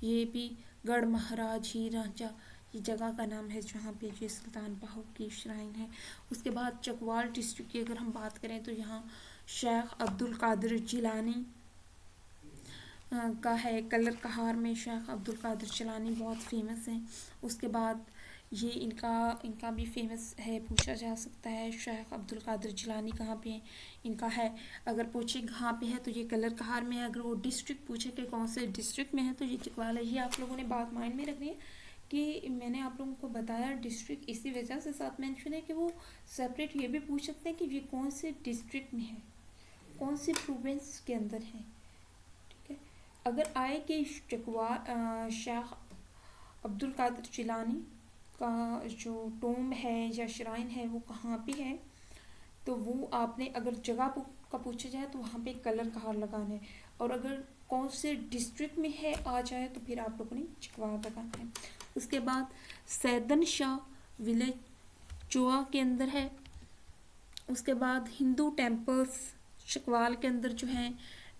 ये भी गढ़ महाराज हीर रांझा, ये जगह का नाम है जहाँ पे ये सुल्तान बाहू की श्राइन है। उसके बाद चकवाल डिस्ट्रिक्ट की अगर हम बात करें तो यहाँ शेख अब्दुल कादिर जिलानी का है। कलर कहार में शेख अब्दुल कादिर जिलानी बहुत फेमस हैं। उसके बाद ये इनका भी फेमस है, पूछा जा सकता है शेख अब्दुल कादिर जिलानी कहाँ पे है, इनका है। अगर पूछे कहाँ पे है तो ये कलर कहार में है। अगर वो डिस्ट्रिक्ट पूछे कि कौन से डिस्ट्रिक्ट में है तो ये चकवाल है। ये आप लोगों ने बात माइंड में रखनी है कि मैंने आप लोगों को बताया डिस्ट्रिक्ट इसी वजह से साथ मेंशन है कि वो सेपरेट ये भी पूछ सकते हैं कि ये कौन से डिस्ट्रिक्ट में है, कौन सी प्रोविंस के अंदर है। ठीक है, अगर आए कि शेख अब्दुल कादिर जिलानी का जो टोम है या श्राइन है वो कहाँ पे है, तो वो आपने अगर जगह का पूछा जाए तो वहाँ पे कलर कहार लगाना है, और अगर कौन से डिस्ट्रिक्ट में है आ जाए तो फिर आप लोगों ने चकवाल लगाना है। उसके बाद सैदन शाह विलेज चोआ के अंदर है। उसके बाद हिंदू टेम्पल्स चकवाल के अंदर जो हैं,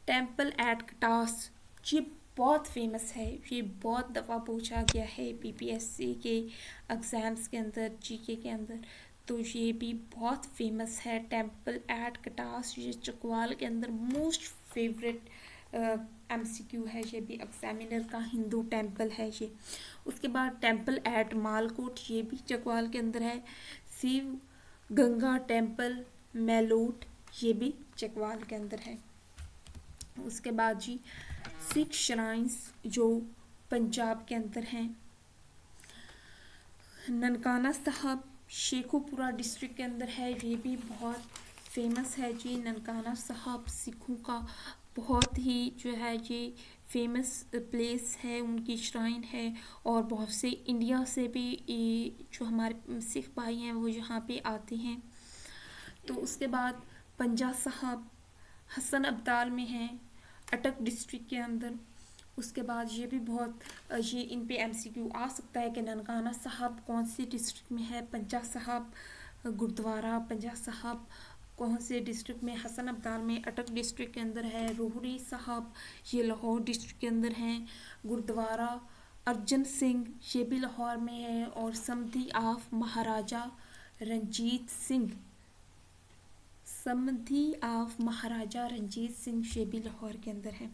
टेम्पल एट कटास, ये बहुत फेमस है, ये बहुत दफ़ा पूछा गया है पीपीएससी के एग्ज़ाम्स के अंदर, जीके के अंदर, तो ये भी बहुत फेमस है। टेम्पल एट कटास, ये चकवाल के अंदर मोस्ट फेवरेट एमसीक्यू है, ये भी एग्जामिनर का, हिंदू टेम्पल है ये। उसके बाद टेम्पल एट मालकोट, ये भी चकवाल के अंदर है। शिव गंगा टेम्पल मेलोट, ये भी चकवाल के अंदर है। उसके बाद जी सिख श्राइन्स जो पंजाब के अंदर हैं, ननकाना साहब शेखोपुरा डिस्ट्रिक्ट के अंदर है, ये भी बहुत फेमस है जी। ननकाना साहब सिखों का बहुत ही जो है ये फेमस प्लेस है, उनकी श्राइन है, और बहुत से इंडिया से भी जो हमारे सिख भाई हैं वो यहाँ पे आते हैं। तो उसके बाद पंजा साहब हसन अब्दाल में हैं, अटक डिस्ट्रिक्ट के अंदर। उसके बाद ये भी बहुत ये इन पे एमसीक्यू आ सकता है कि ननकाना साहब कौन सी डिस्ट्रिक्ट में है, पंजा साहब गुरुद्वारा पंजा साहब कौन से डिस्ट्रिक्ट में, हसन अब्दाल में अटक डिस्ट्रिक्ट के अंदर है। रोहरी साहब ये लाहौर डिस्ट्रिक्ट के अंदर हैं। गुरुद्वारा अर्जन सिंह ये भी लाहौर में है। और समधी ऑफ महाराजा रंजीत सिंह, समधी ऑफ महाराजा रंजीत सिंह ये भी लाहौर के अंदर है।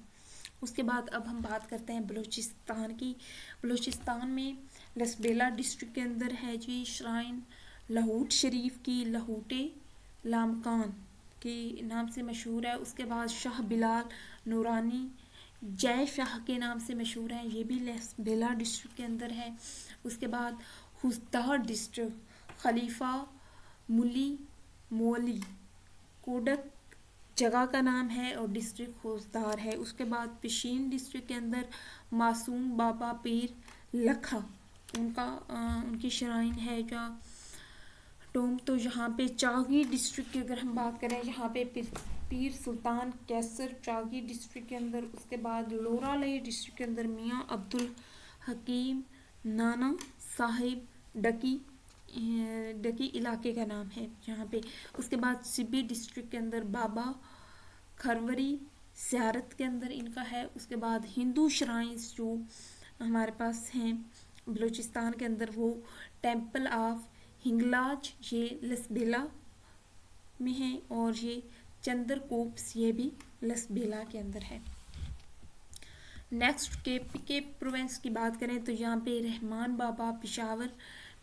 उसके बाद अब हम बात करते हैं बलूचिस्तान की। बलूचिस्तान में लसबेला डिस्ट्रिक्ट के अंदर है जी श्राइन लाहौट शरीफ की, लाहौटे लामकान के नाम से मशहूर है। उसके बाद शाह बिलाल नूरानी जय शाह के नाम से मशहूर है, ये भी लसबेला डिस्ट्रिक्ट के अंदर है। उसके बाद हुसदार डिस्ट्रिक्ट खलीफा मुली मोली कोडक जगह का नाम है और डिस्ट्रिक्ट खुजदार है। उसके बाद पिशीन डिस्ट्रिक्ट के अंदर मासूम बाबा पीर लखा, उनकी श्राइन है जो टोम। तो यहाँ पे चागी डिस्ट्रिक्ट की अगर हम बात करें, यहाँ पे पीर सुल्तान कैसर चागी डिस्ट्रिक्ट के अंदर। उसके बाद लोरालई डिस्ट्रिक्ट के अंदर मियाँ अब्दुल हकीम नाना साहिब डकी इलाके का नाम है यहाँ पे। उसके बाद सिबी डिस्ट्रिक्ट के अंदर बाबा खरवरी सियारत के अंदर इनका है। उसके बाद हिंदू श्राइन्स जो हमारे पास हैं बलूचिस्तान के अंदर, वो टेम्पल ऑफ हिंगलाज ये लसबेला में है, और ये चंद्रकोप्स ये भी लसबेला के अंदर है। नेक्स्ट के प्रोविंस की बात करें तो यहाँ पे रहमान बाबा पेशावर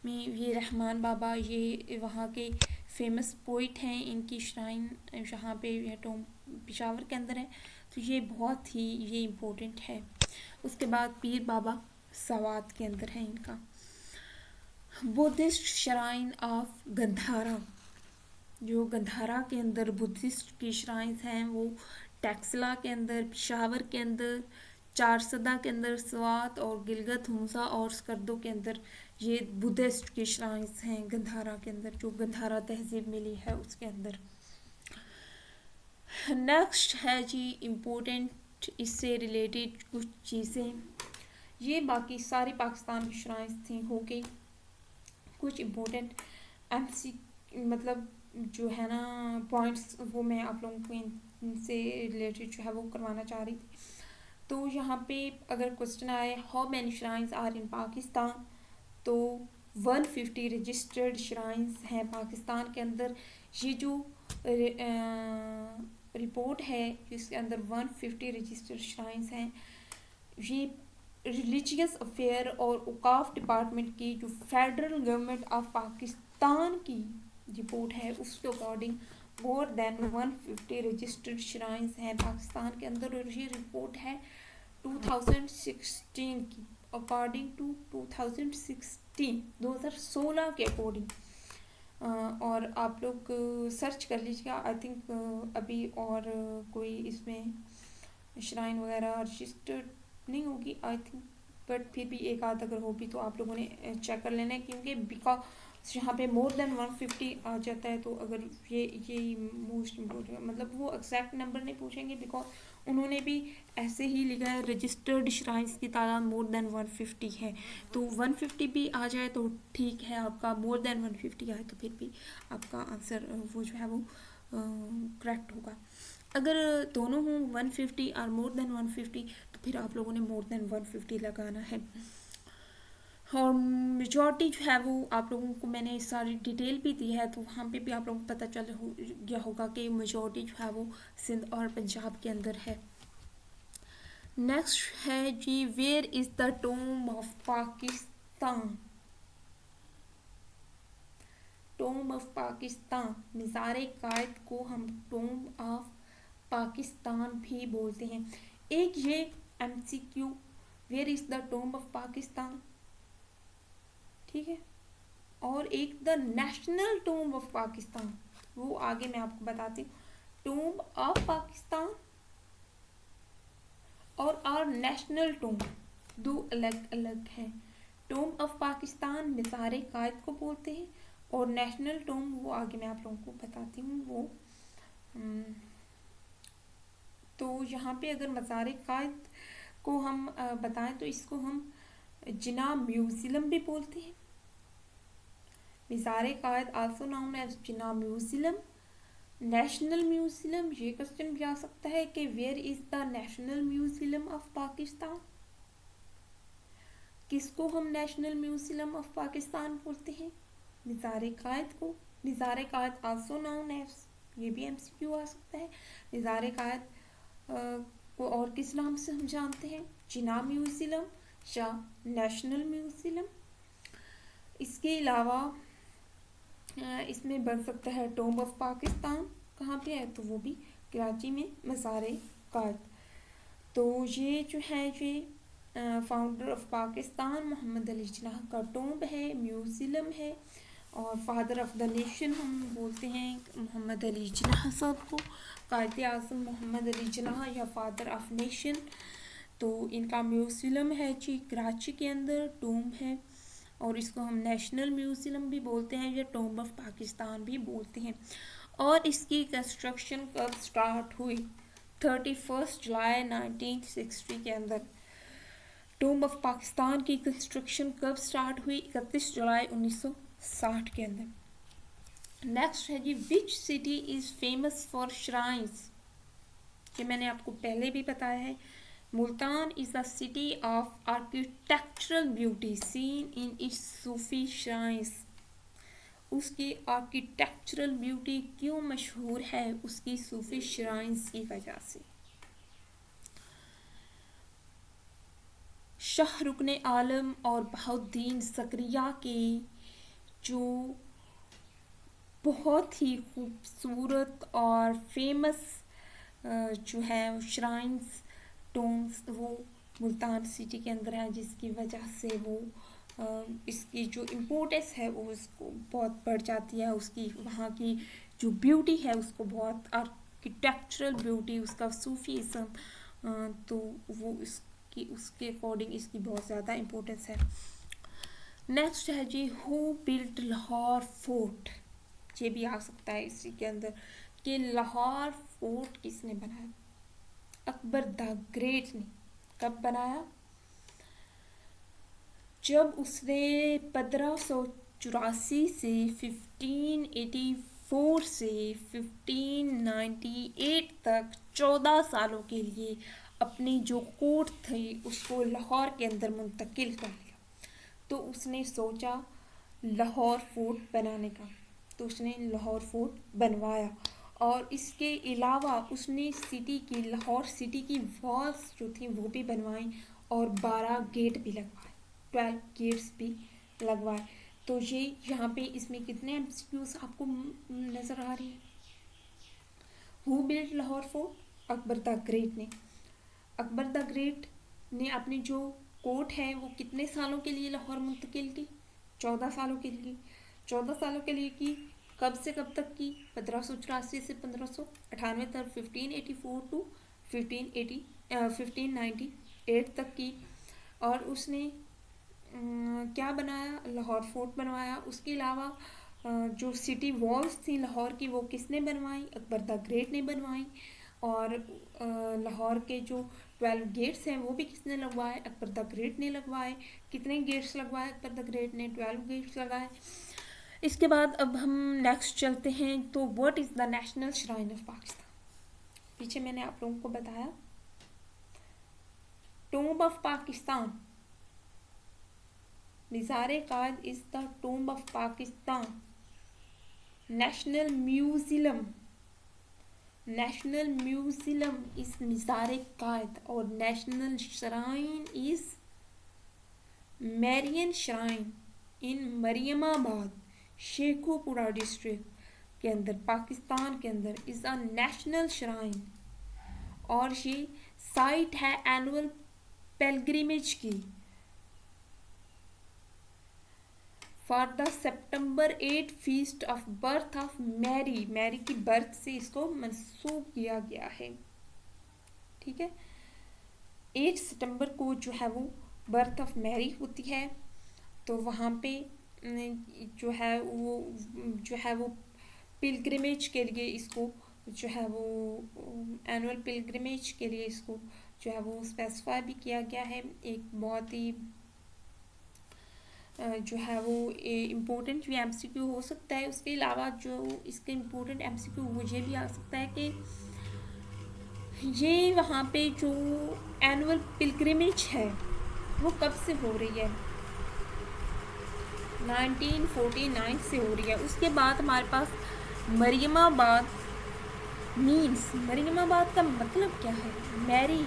में, ये रहमान बाबा ये वहाँ के फेमस पोइट हैं, इनकी श्राइन यहाँ पे यह टोम पेशावर के अंदर है, तो ये बहुत ही ये इम्पोर्टेंट है। उसके बाद पीर बाबा सवात के अंदर है इनका। बुद्धिस्ट श्राइन ऑफ गंधारा, जो गंधारा के अंदर बुद्धिस्ट की श्राइन्स हैं वो टैक्सला के अंदर, पेशावर के अंदर, चारसदा के अंदर, स्वात और गिलगत हुंसा और स्कर्दो के अंदर ये बुद्धिस्ट की श्राइन्स हैं गंधारा के अंदर, जो गंधारा तहजीब मिली है उसके अंदर। नेक्स्ट है जी इम्पोर्टेंट इससे रिलेटेड कुछ चीज़ें, ये बाकी सारी पाकिस्तान की श्राइन्स थी हो गई। कुछ इम्पोर्टेंट एमसी मतलब जो है ना पॉइंट्स वो मैं आप लोगों को इनसे रिलेटेड जो है वो करवाना चाह रही थी। तो यहाँ पे अगर क्वेश्चन आए how many shrines are in Pakistan, तो 150 रजिस्टर्ड श्राइन्स हैं पाकिस्तान के अंदर। ये जो रिपोर्ट है जिसके अंदर 150 रजिस्टर्ड श्राइन्स हैं, ये रिलीजियस अफेयर और औकाफ डिपार्टमेंट की जो फेडरल गवर्नमेंट ऑफ पाकिस्तान की रिपोर्ट है उसके according more than 150 registered shrines हैं पाकिस्तान के अंदर। और ये रिपोर्ट है 2016 की, अकॉर्डिंग टू 2016 के अकॉर्डिंग। और आप लोग सर्च कर लीजिएगा, आई थिंक अभी और कोई इसमें श्राइन वगैरह रजिस्टर्ड नहीं होगी आई थिंक, बट फिर भी एक आध अगर होगी तो आप लोगों ने चेक कर लेना है, क्योंकि बिकॉज यहाँ पे मोर देन 150 आ जाता है। तो अगर ये मोस्ट इम्पोर्टेंट मतलब वो एग्जैक्ट नंबर नहीं पूछेंगे, बिकॉज उन्होंने भी ऐसे ही लिखा है रजिस्टर्ड श्राइन्स की तादाद मोर देन 150 है। तो 150 भी आ जाए तो ठीक है, आपका मोर देन 150 आए तो फिर भी आपका आंसर वो जो है वो करेक्ट होगा। अगर दोनों हों 150 और मोर देन 150 तो फिर आप लोगों ने मोर देन 150 लगाना है। और मेजॉरिटी जो है वो आप लोगों को मैंने सारी डिटेल भी दी है, तो वहाँ पे भी आप लोगों को पता चल गया होगा कि मेजॉरिटी जो है वो सिंध और पंजाब के अंदर है। नेक्स्ट है जी where is the tomb of Pakistan. Tomb of Pakistan, Mazar Quaid को हम टोम ऑफ पाकिस्तान भी बोलते हैं। एक ये MCQ where is the tomb of Pakistan, ठीक है, और एक the national tomb of Pakistan, वो आगे मैं आपको बताती हूँ। टोम ऑफ पाकिस्तान और आर नेशनल टोम दो अलग अलग हैं। टोम ऑफ पाकिस्तान मज़ार कायद को बोलते हैं, और नेशनल टोम वो आगे मैं आप लोगों को बताती हूँ वो। तो यहाँ पे अगर मज़ार कायद को हम बताएं तो इसको हम जिना म्यूजियम भी बोलते हैं। Mazar Quaid also known as Jinnah museum, national museum. ये क्वेश्चन भी आ सकता है कि where is the national museum of Pakistan, किसको हम नेशनल म्यूजियम ऑफ पाकिस्तान बोलते हैं, मज़ार कायद को। मज़ार कायद आल्सो नाउन एज, ये भी MCQ आ सकता है, मज़ार कायद को और किस नाम से हम जानते हैं, जिना म्यूजियम या नेशनल म्यूजियम। इसके अलावा इसमें बन सकता है टोम ऑफ पाकिस्तान, कहाँ पे है तो वो भी कराची में मज़ार कायद। तो ये जो है ये फाउंडर ऑफ पाकिस्तान मोहम्मद अली जिन्नाह का टोम्ब है, म्यूजियम है। और फादर ऑफ द नेशन हम बोलते हैं मोहम्मद अली जिन्नाह साहब को, कायद आज़म मोहम्मद अली जिन्नाह या फादर ऑफ नेशन। तो इनका म्यूजियम है जी कराची के अंदर, टोम्ब है, और इसको हम नेशनल म्यूजियम भी बोलते हैं या टोम्ब ऑफ पाकिस्तान भी बोलते हैं। और इसकी कंस्ट्रक्शन कब स्टार्ट हुई, 31 जुलाई 1960 के अंदर। टोम्ब ऑफ पाकिस्तान की कंस्ट्रक्शन कब स्टार्ट हुई, 31 जुलाई 1960 के अंदर। नेक्स्ट है जी which city is famous for shrines, ये मैंने आपको पहले भी बताया है। Multan is the city of architectural beauty seen in its Sufi shrines, उसकी आर्किटेक्चरल ब्यूटी क्यों मशहूर है? उसकी सूफी श्राइन्स की वजह से। शाह रुकन आलम और बहाउद्दीन ज़करिया के जो बहुत ही खूबसूरत और फेमस जो है श्राइन्स टोम्स वो मुल्तान सिटी के अंदर है, जिसकी वजह से वो इसकी जो इम्पोर्टेंस है वो उसको बहुत बढ़ जाती है। उसकी वहाँ की जो ब्यूटी है उसको बहुत आर्किटेक्चरल ब्यूटी, उसका सूफीज़म, तो वो इसकी उसके अकॉर्डिंग इसकी बहुत ज़्यादा इम्पोर्टेंस है। नेक्स्ट है जी, हु बिल्ट लाहौर फोर्ट। ये भी आ सकता है इसी के अंदर कि लाहौर फोर्ट किसने बनाया? अकबर द ग्रेट ने। कब बनाया? जब उसने 1584 से 1584 से 1598 तक 14 सालों के लिए अपनी जो कोर्ट थी उसको लाहौर के अंदर मुंतकिल कर लिया। तो उसने सोचा लाहौर फोर्ट बनाने का, तो उसने लाहौर फोर्ट बनवाया। और इसके अलावा उसने सिटी की लाहौर सिटी की वॉल्स जो थी वो भी बनवाई और 12 गेट भी लगवाए, 12 गेट्स भी लगवाए। तो ये यहाँ पे इसमें कितने एमसीक्यूज आपको नज़र आ रहे हैं? Who built Lahore fort? Akbar the great ने। अकबर द ग्रेट ने अपनी जो कोर्ट है वो कितने सालों के लिए लाहौर मुंतकिल की? 14 सालों के लिए। 14 सालों के लिए की। कब से कब तक की? 1584 से 1598 तक, 1584 टू 1598 तक की। और उसने क्या बनाया? लाहौर फोर्ट बनवाया। उसके अलावा जो सिटी वॉल्स थी लाहौर की वो किसने बनवाई? अकबर द ग्रेट ने बनवाई। और लाहौर के जो 12 गेट्स हैं वो भी किसने लगवाए? अकबर द ग्रेट ने लगवाए। कितने गेट्स लगवाए अकबर द ग्रेट ने? 12 गेट्स लगाए। इसके बाद अब हम नेक्स्ट चलते हैं। तो what is the national shrine of Pakistan? पीछे मैंने आप लोगों को बताया tomb of Pakistan, Nizar-e-Quaid is the tomb of Pakistan. National museum is Nizar-e-Quaid और national shrine is Marian shrine in Mariamabad, Sheikhupura district के अंदर, पाकिस्तान के अंदर इज अ नेशनल श्राइन। और ये साइट है एनुअल पेलग्रिमेज की for the September 8 feast of birth of Mary की बर्थ से इसको मंसूब किया गया है। ठीक है, 8 सितंबर को जो है वो बर्थ ऑफ मैरी होती है। तो वहाँ पे जो है वो पिलग्रिमेज के लिए इसको जो है वो एनुअल पिलग्रिमेज के लिए इसको जो है वो स्पेसिफाई भी किया गया है। एक बहुत ही जो है वो इम्पोर्टेंट भी एमसीक्यू हो सकता है। उसके अलावा जो इसके इम्पोर्टेंट एमसीक्यू मुझे भी आ सकता है कि ये वहाँ पे जो एनुअल पिलग्रिमेज है वो कब से हो रही है? 1949 से हो रही है। उसके बाद हमारे पास मरियमाबाद मीन्स, मरियमाबाद का मतलब क्या है? Mary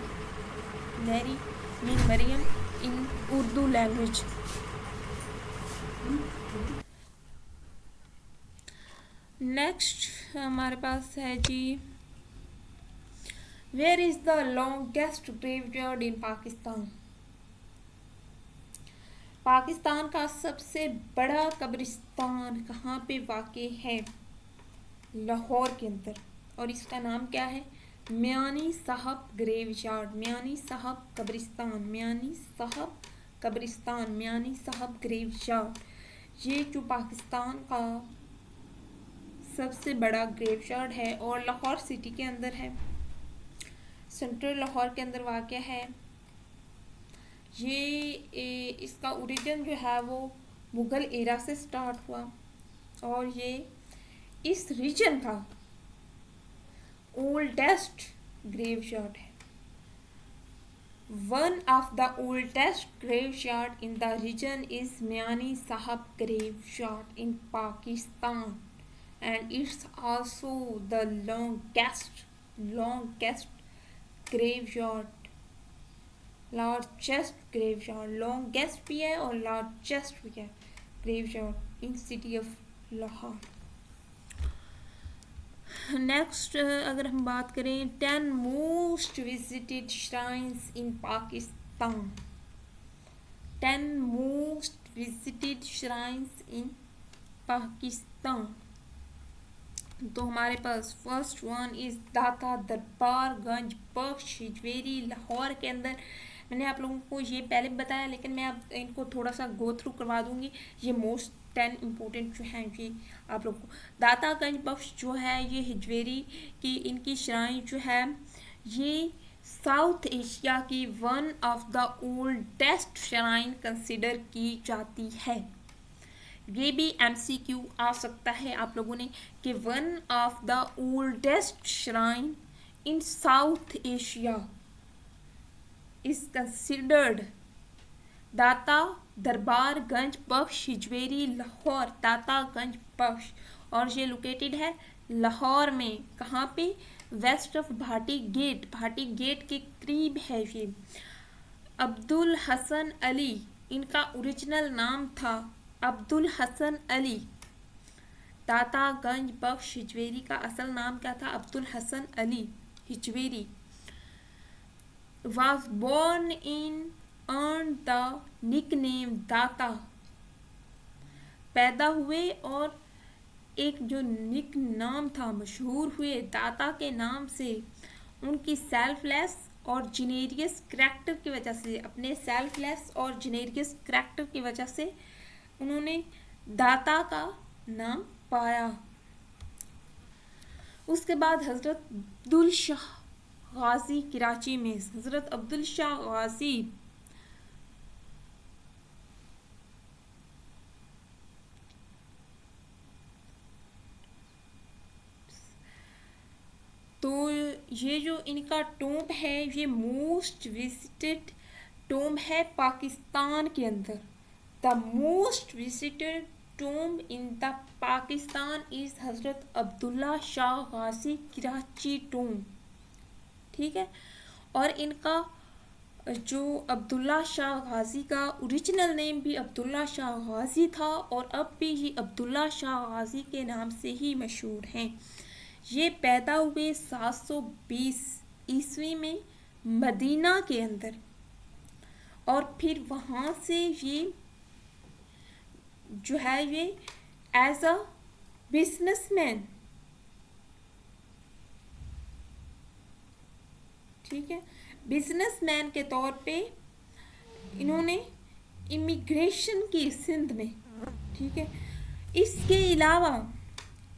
mean Maryam in Urdu language. Next हमारे पास है जी, where is the longest graveyard in Pakistan? Pakistan का सबसे बड़ा कब्रिस्तान कहाँ पे वाक़े है? लाहौर के अंदर। और इसका नाम क्या है? मियानी साहब ग्रेवयार्ड, मियानी साहब कब्रिस्तान, मियानी साहब ग्रेवयार्ड। ये जो पाकिस्तान का सबसे बड़ा ग्रेवयार्ड है और लाहौर सिटी के अंदर है, सेंट्रल लाहौर के अंदर वाक़ है। ये इसका ओरिजिन जो है वो मुग़ल एरा से स्टार्ट हुआ और ये इस रीजन का ओल्डेस्ट ग्रेवयार्ड है। One of the oldest graveyard in the region is Miani Sahib graveyard in Pakistan, and it's also the longest graveyard, longest भी है और largest भी है graveyard in city of Lahore. Next अगर हम बात करें 10 मोस्ट विजिटेड श्राइन्स इन Pakistan, 10 most visited shrines इन पाकिस्तान, तो हमारे पास फर्स्ट वन इज़ दाता दरबार गंज बख्श हिजवेरी लाहौर के अंदर। मैंने आप लोगों को ये पहले बताया, लेकिन मैं अब इनको थोड़ा सा गो थ्रू करवा दूंगी। ये मोस्ट 10 इम्पोर्टेंट जो हैं ये आप लोगों को। दाता गंज बख्श जो है ये हिजवेरी की इनकी श्राइन जो है ये साउथ एशिया की one of the oldest shrine consider की जाती है। ये भी MCQ आ सकता है आप लोगों ने कि one of the oldest shrine in south Asia is considered दाता दरबार गंज बख्श हिजवेरी लाहौर, दाता गंज बख्श, और ये लोकेटेड है लाहौर में। कहाँ पे? West of Bhati gate, Bhati gate के करीब है ये। अब्दुल हसन अली इनका ओरिजिनल नाम था, अब्दुल हसन अली। दाता गंज बख्श हिजवेरी का असल नाम क्या था? Abdul Hasan Ali Hujwiri. was born in earned the nickname दाता, पैदा हुए और एक जो निक नाम था मशहूर हुए दाता के नाम से। उनकी सेल्फलेस और जेनेरियस करैक्टर की वजह से, अपने सेल्फलेस और जेनेरियस करैक्टर की वजह से उन्होंने दाता का नाम पाया। उसके बाद हज़रत अब्दुल शाह गाजी कराची में, हज़रत अब्दुल शाह गाजी तो ये जो इनका टोम्ब है ये मोस्ट विजिटेड टोम्ब है पाकिस्तान के अंदर। The most visited tomb in the Pakistan is हज़रत अब्दुल्ला शाह गाजी कराची टोम्ब, ठीक है। और इनका जो अब्दुल्ला शाह गाजी का ओरिजिनल नेम भी अब्दुल्ला शाह गाजी था और अब भी ये अब्दुल्ला शाह गाजी के नाम से ही मशहूर हैं। ये पैदा हुए 720 ईस्वी में मदीना के अंदर, और फिर वहाँ से ये जो है ये एज अ बिजनेसमैन, ठीक है, बिजनेसमैन के तौर पे इन्होंने इमिग्रेशन की सिंध में, ठीक है। इसके अलावा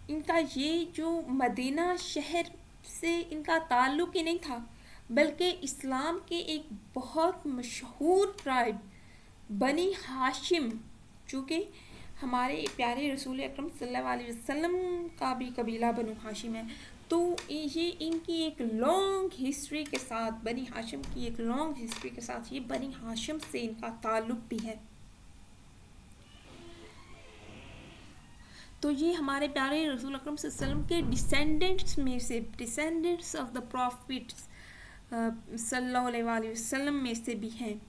इनका ये जो मदीना शहर से इनका ताल्लुक़ ही नहीं था, बल्कि इस्लाम के एक बहुत मशहूर ट्राइब बनी हाशिम, जो कि हमारे प्यारे रसूल अकरम सल्लल्लाहु अलैहि वसल्लम का भी कबीला बनु हाशिम है। तो ये इनकी एक लॉन्ग हिस्ट्री के साथ, बनी हाशिम की एक लॉन्ग हिस्ट्री के साथ ये बनी हाशिम से इनका ताल्लुक़ भी है। तो ये हमारे प्यारे रसूल अकरम सल्लल्लाहु अलैहि वसल्लम के डिसेंडेंट्स में से, डिसेंडेंट्स ऑफ द प्रॉफिट्स सल्लल्लाहु अलैहि वसल्लम में से भी हैं।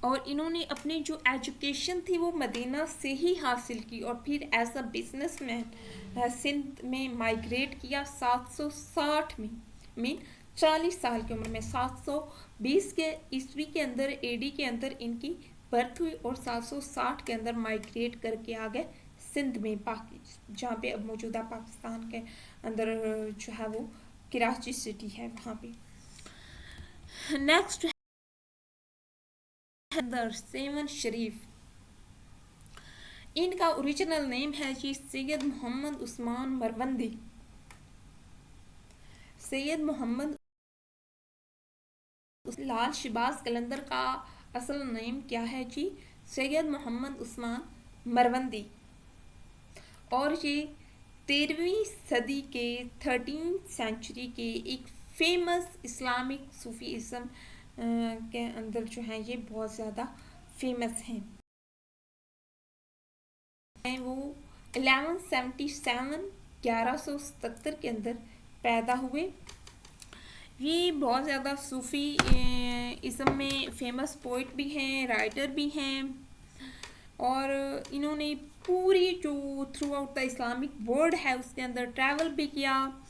और इन्होंने अपनी जो एजुकेशन थी वो मदीना से ही हासिल की, और फिर एज अ बिजनेसमैन सिंध में माइग्रेट किया 760 में, मीन 40 साल की उम्र में। 720 के ईस्वी के अंदर, AD के अंदर इनकी बर्थ हुई और 760 के अंदर माइग्रेट करके आ गए सिंध में, जहाँ पे अब मौजूदा पाकिस्तान के अंदर जो है वो कराची सिटी है वहाँ पे। नेक्स्ट सेवन शरीफ, इनका ओरिजिनल नेम है जी सैयद मोहम्मद उस्मान मरवंदी। सैयद मोहम्मद लाल शिबाज कलंदर का असल नेम क्या है जी? सैयद मोहम्मद उस्मान मरवंदी। और ये 13वीं सदी के 13th सेंचुरी के एक फेमस इस्लामिक सूफीज़म के अंदर जो है ये बहुत ज़्यादा फेमस हैं। वो 1177 के अंदर पैदा हुए। ये बहुत ज़्यादा सूफ़ी इज़म में फेमस पोइट भी हैं, राइटर भी हैं, और इन्होंने पूरी जो through out the Islamic world है उसके अंदर ट्रैवल भी किया।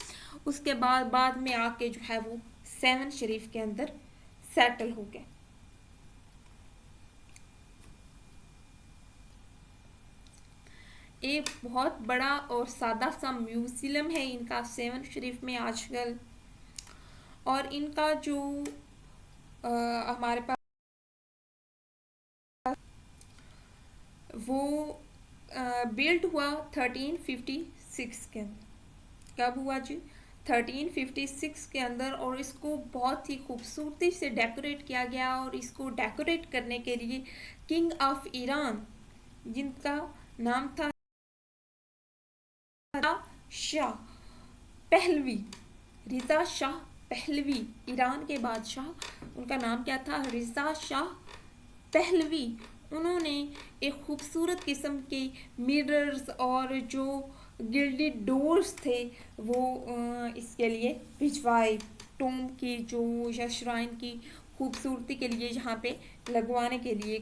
उसके बाद में आके जो है वो 7 शरीफ के अंदर सेटल हो गए। एक बहुत बड़ा और सादा सा म्यूजियम है इनका 7 शरीफ में आजकल। और इनका जो हमारे पास वो बिल्ड हुआ 1356 के अंदर। कब हुआ जी? 1356 के अंदर। और इसको बहुत ही खूबसूरती से डेकोरेट किया गया। और इसको डेकोरेट करने के लिए किंग ऑफ ईरान, जिनका नाम था Shah Pahlavi, Riza Shah Pahlavi, Iran के बादशाह, उनका नाम क्या था? रिज़ा शाह पहलवी। उन्होंने एक खूबसूरत किस्म के मिरर्स और जो गिल्डेड डोर्स थे वो इसके लिए भिजवाए, टोम की जो या श्राइन की खूबसूरती के लिए यहाँ पे लगवाने के लिए।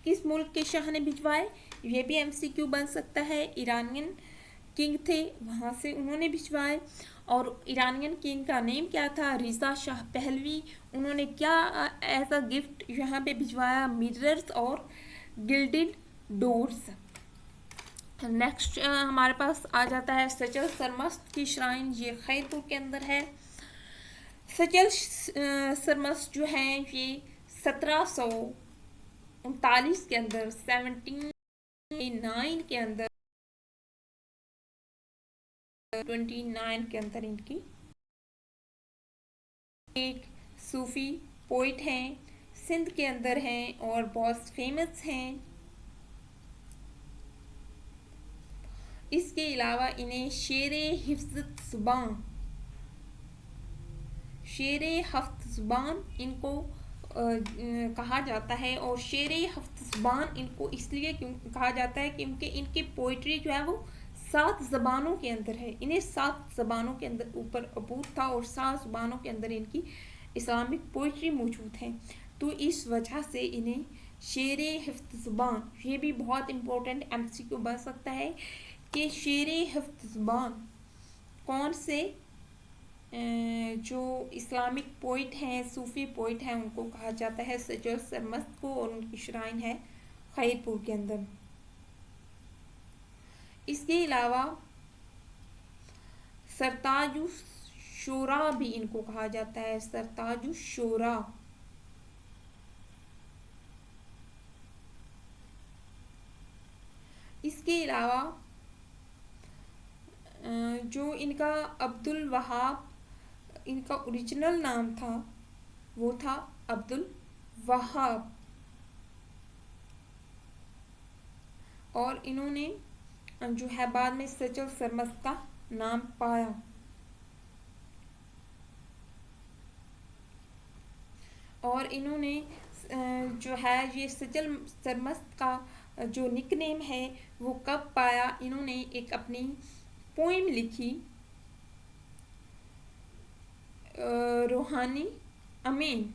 किस मुल्क के शाह ने भिजवाए? ये भी एमसीक्यू बन सकता है। ईरानियन किंग थे, वहाँ से उन्होंने भिजवाए। और ईरानियन किंग का नेम क्या था? रिज़ा शाह पहलवी। उन्होंने क्या एज अ गिफ्ट यहाँ पे भिजवाया? मिरर्स और गिल्डेड डोर्स। नेक्स्ट हमारे पास आ जाता है सचल सरमस्त की श्राइन। ये खैरपुर के अंदर है। सचल सरमस्त जो है ये 1739 के अंदर, 1709 के अंदर, 29 के अंदर इनकी एक सूफी पोइट हैं, सिंध के अंदर हैं और बहुत फेमस हैं। इसके अलावा इन्हें शेरे हिफ्ज़त ज़ुबान, शेरे हफ्त ज़ुबान इनको कहा जाता है। और शेरे हफ्त ज़ुबान इनको इसलिए क्यों कहा जाता है क्योंकि इनकी पोइट्री जो है वो 7 ज़बानों के अंदर है। इन्हें 7 ज़बानों के अंदर ऊपर अबूर था और 7 ज़बानों के अंदर इनकी इस्लामिक पोइट्री मौजूद है। तो इस वजह से इन्हें शेरे हिफ्ज़ ज़ुबान, ये भी बहुत इम्पोर्टेंट एमसीक्यू बन सकता है कि शेरे हिफ्ज़ ज़ुबान कौन से जो इस्लामिक पोइट हैं, सूफ़ी पोइट हैं, उनको कहा जाता है सचल सरमस्त को। और उनकी श्राइन है खैरपुर के अंदर। इसके अलावा सरताजु शोरा भी इनको कहा जाता है, सरताजु शोरा। इसके अलावा जो इनका अब्दुल वहाब, इनका ओरिजिनल नाम था वो था अब्दुल वहाब। और इन्होंने जो है बाद में सचल सरमस्त का नाम पाया। और इन्होंने जो है ये सचल सरमस्त का जो निकनेम है वो कब पाया? इन्होंने एक अपनी पोइम लिखी रूहानी अमीन,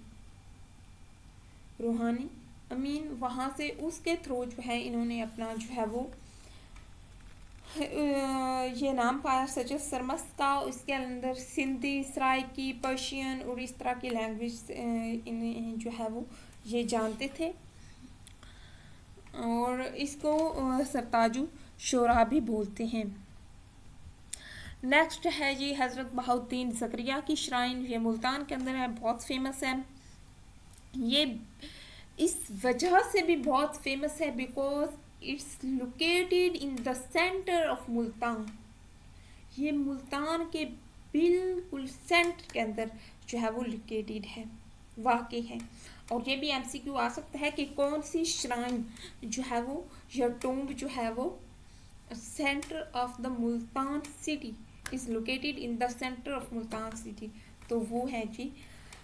रूहानी अमीन, वहाँ से उसके थ्रू जो है इन्होंने अपना जो है वो ये नाम पाया सचल सरमस्त का। इसके अंदर सिंधी, सराइकी, पर्शियन और इस तरह की लैंग्वेज इन जो है वो ये जानते थे। और इसको सरताजु शोरा भी बोलते हैं। नेक्स्ट है जी हज़रत बहाउद्दीन ज़करिया की श्राइन। ये मुल्तान के अंदर है, बहुत फेमस है। ये इस वजह से भी बहुत फेमस है because it's located in the centre of Multan. ये मुल्तान के बिल्कुल सेंटर के अंदर जो है वो लोकेटेड है, वाकई है। और ये भी एमसीक्यू आ सकता है कि कौन सी श्राइन जो है वो या टोम्ब जो है वो centre of the Multan city, is located in the centre of Multan city. तो वो है जी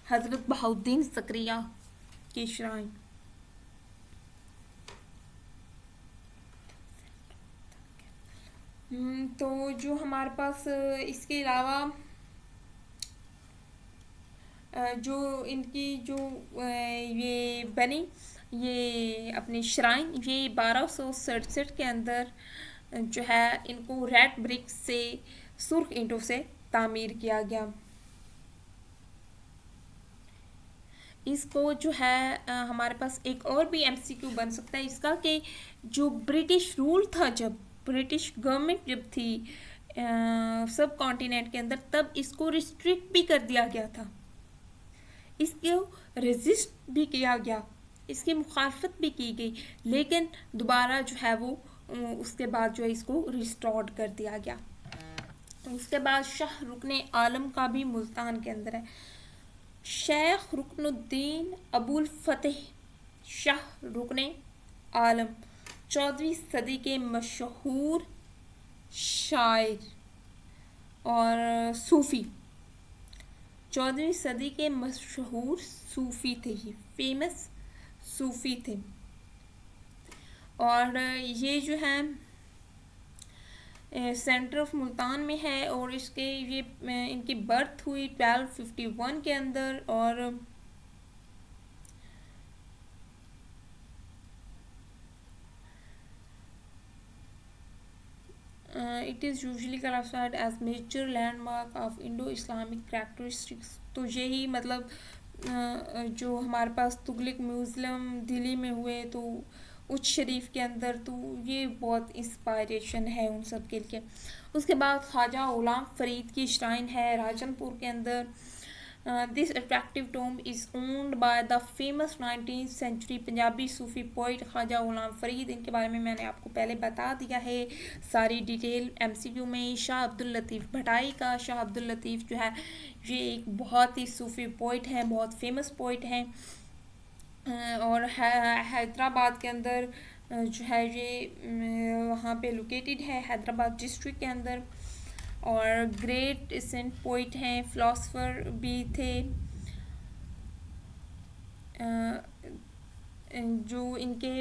हज़रत बहाउद्दीन ज़करिया की श्राइन। तो जो हमारे पास इसके अलावा जो इनकी जो ये बनी ये अपनी श्राइन ये 1267 के अंदर जो है इनको रेड ब्रिक से सुर्ख ईंटों से तामीर किया गया। इसको जो है हमारे पास एक और भी एमसीक्यू बन सकता है इसका कि जो ब्रिटिश रूल था, जब ब्रिटिश गवर्नमेंट जब थी सब कॉन्टिनेंट के अंदर, तब इसको रिस्ट्रिक्ट भी कर दिया गया था, इसको रेजिस्ट भी किया गया, इसकी मुखालफत भी की गई, लेकिन दोबारा जो है वो उसके बाद जो है इसको रिस्टोर्ड कर दिया गया। उसके बाद शाह रुकने आलम का भी मुल्तान के अंदर है। शेख रुकनुद्दीन अबुल फतेह शाह रुकने आलम 14वीं सदी के मशहूर शायर और सूफ़ी, 14वीं सदी के मशहूर सूफ़ी थे, ये फेमस सूफ़ी थे। और ये जो है सेंटर ऑफ मुल्तान में है और इसके ये इनकी बर्थ हुई 1251 के अंदर। और it is usually classified as major landmark of Indo Islamic characteristics. तो यही मतलब जो हमारे पास तुगलक म्यूज़ियम दिल्ली में हुए तो उच्च शरीफ के अंदर, तो ये बहुत इंस्पायरेशन है उन सब के लिए। उसके बाद ख्वाजा गुलाम फरीद की श्राइन है राजनपुर के अंदर। This attractive tomb is owned by the famous 19th century Punjabi Sufi poet Khwaja Ghulam Farid. इनके बारे में मैंने आपको पहले बता दिया है सारी डिटेल एमसीक्यू में। शाह अब्दुल लतीफ़ भटाई का, शाह अब्दुल लतीफ़ जो है ये एक बहुत ही सूफी पोइट है, बहुत फेमस पोइट हैं और हैदराबाद के अंदर जो है ये वहाँ पे लोकेटेड है, हैदराबाद डिस्ट्रिक्ट के अंदर। और ग्रेट सेंट पोइट हैं, फ़िलासफ़र भी थे। जो इनके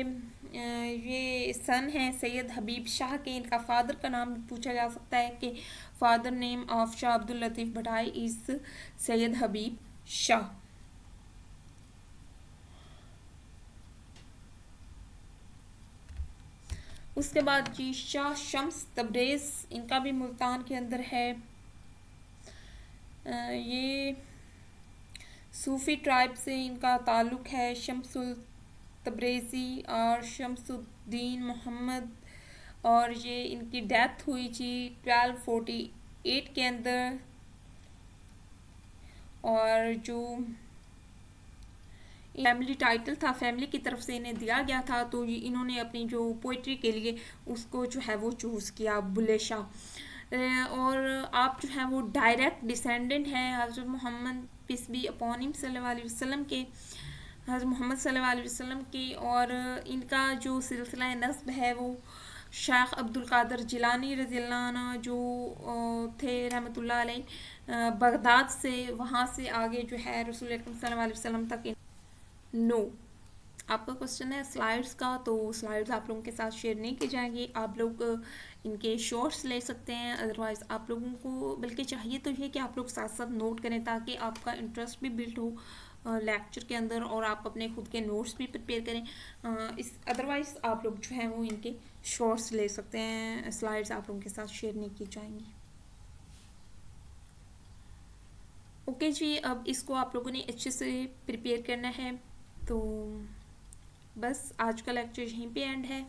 ये सन हैं सैयद हबीब शाह के, इनका फ़ादर का नाम पूछा जा सकता है कि father name of Shah Abdul Latif Bhittai is Syed Habib Shah. उसके बाद जी शाह शम्स तब्रेज़, इनका भी मुल्तान के अंदर है। ये सूफ़ी ट्राइब से इनका ताल्लुक़ है, शम्सुल तब्रेज़ी और शम्सुद्दीन मोहम्मद। और ये इनकी डेथ हुई थी 1248 के अंदर। और जो फैमिली टाइटल था फैमिली की तरफ से इन्हें दिया गया था, तो इन्होंने अपनी जो पोइट्री के लिए उसको जो है वो चूज़ किया बुल्ले शाह। और आप जो है वो डायरेक्ट डिसेंडेंट हैं Hazrat Mohammad peace be upon him सल्लल्लाहु अलैहि वसल्लम के, हज़रत मोहम्मद सल्लल्लाहु अलैहि वसल्लम की। और इनका जो सिलसिला नस्ब है वो शेख अब्दुल कादर जिलानी रज़ियल्लाहु अन्हु जो थे रहमतुल्लाह अलैह बगदाद से, वहाँ से आगे जो है रसूल अकरम सल्लल्लाहु अलैहि वसल्लम तक। नो आपका क्वेश्चन है स्लाइड्स का, तो स्लाइड्स आप लोगों के साथ शेयर नहीं की जाएंगी, आप लोग इनके शॉर्ट्स ले सकते हैं। अदरवाइज़ आप लोगों को बल्कि चाहिए तो ये कि आप लोग साथ साथ नोट करें ताकि आपका इंटरेस्ट भी बिल्ड हो लेक्चर के अंदर और आप अपने खुद के नोट्स भी प्रिपेयर करें। इस अदरवाइज़ आप लोग जो हैं वो इनके शॉर्ट्स ले सकते हैं, स्लाइड्स आप लोगों के साथ शेयर नहीं की जाएंगी। ओके जी, अब इसको आप लोगों ने अच्छे से प्रिपेयर करना है। तो बस आज का लेक्चर यहीं पे एंड है।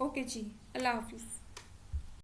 ओके जी, अल्लाह हाफिज़।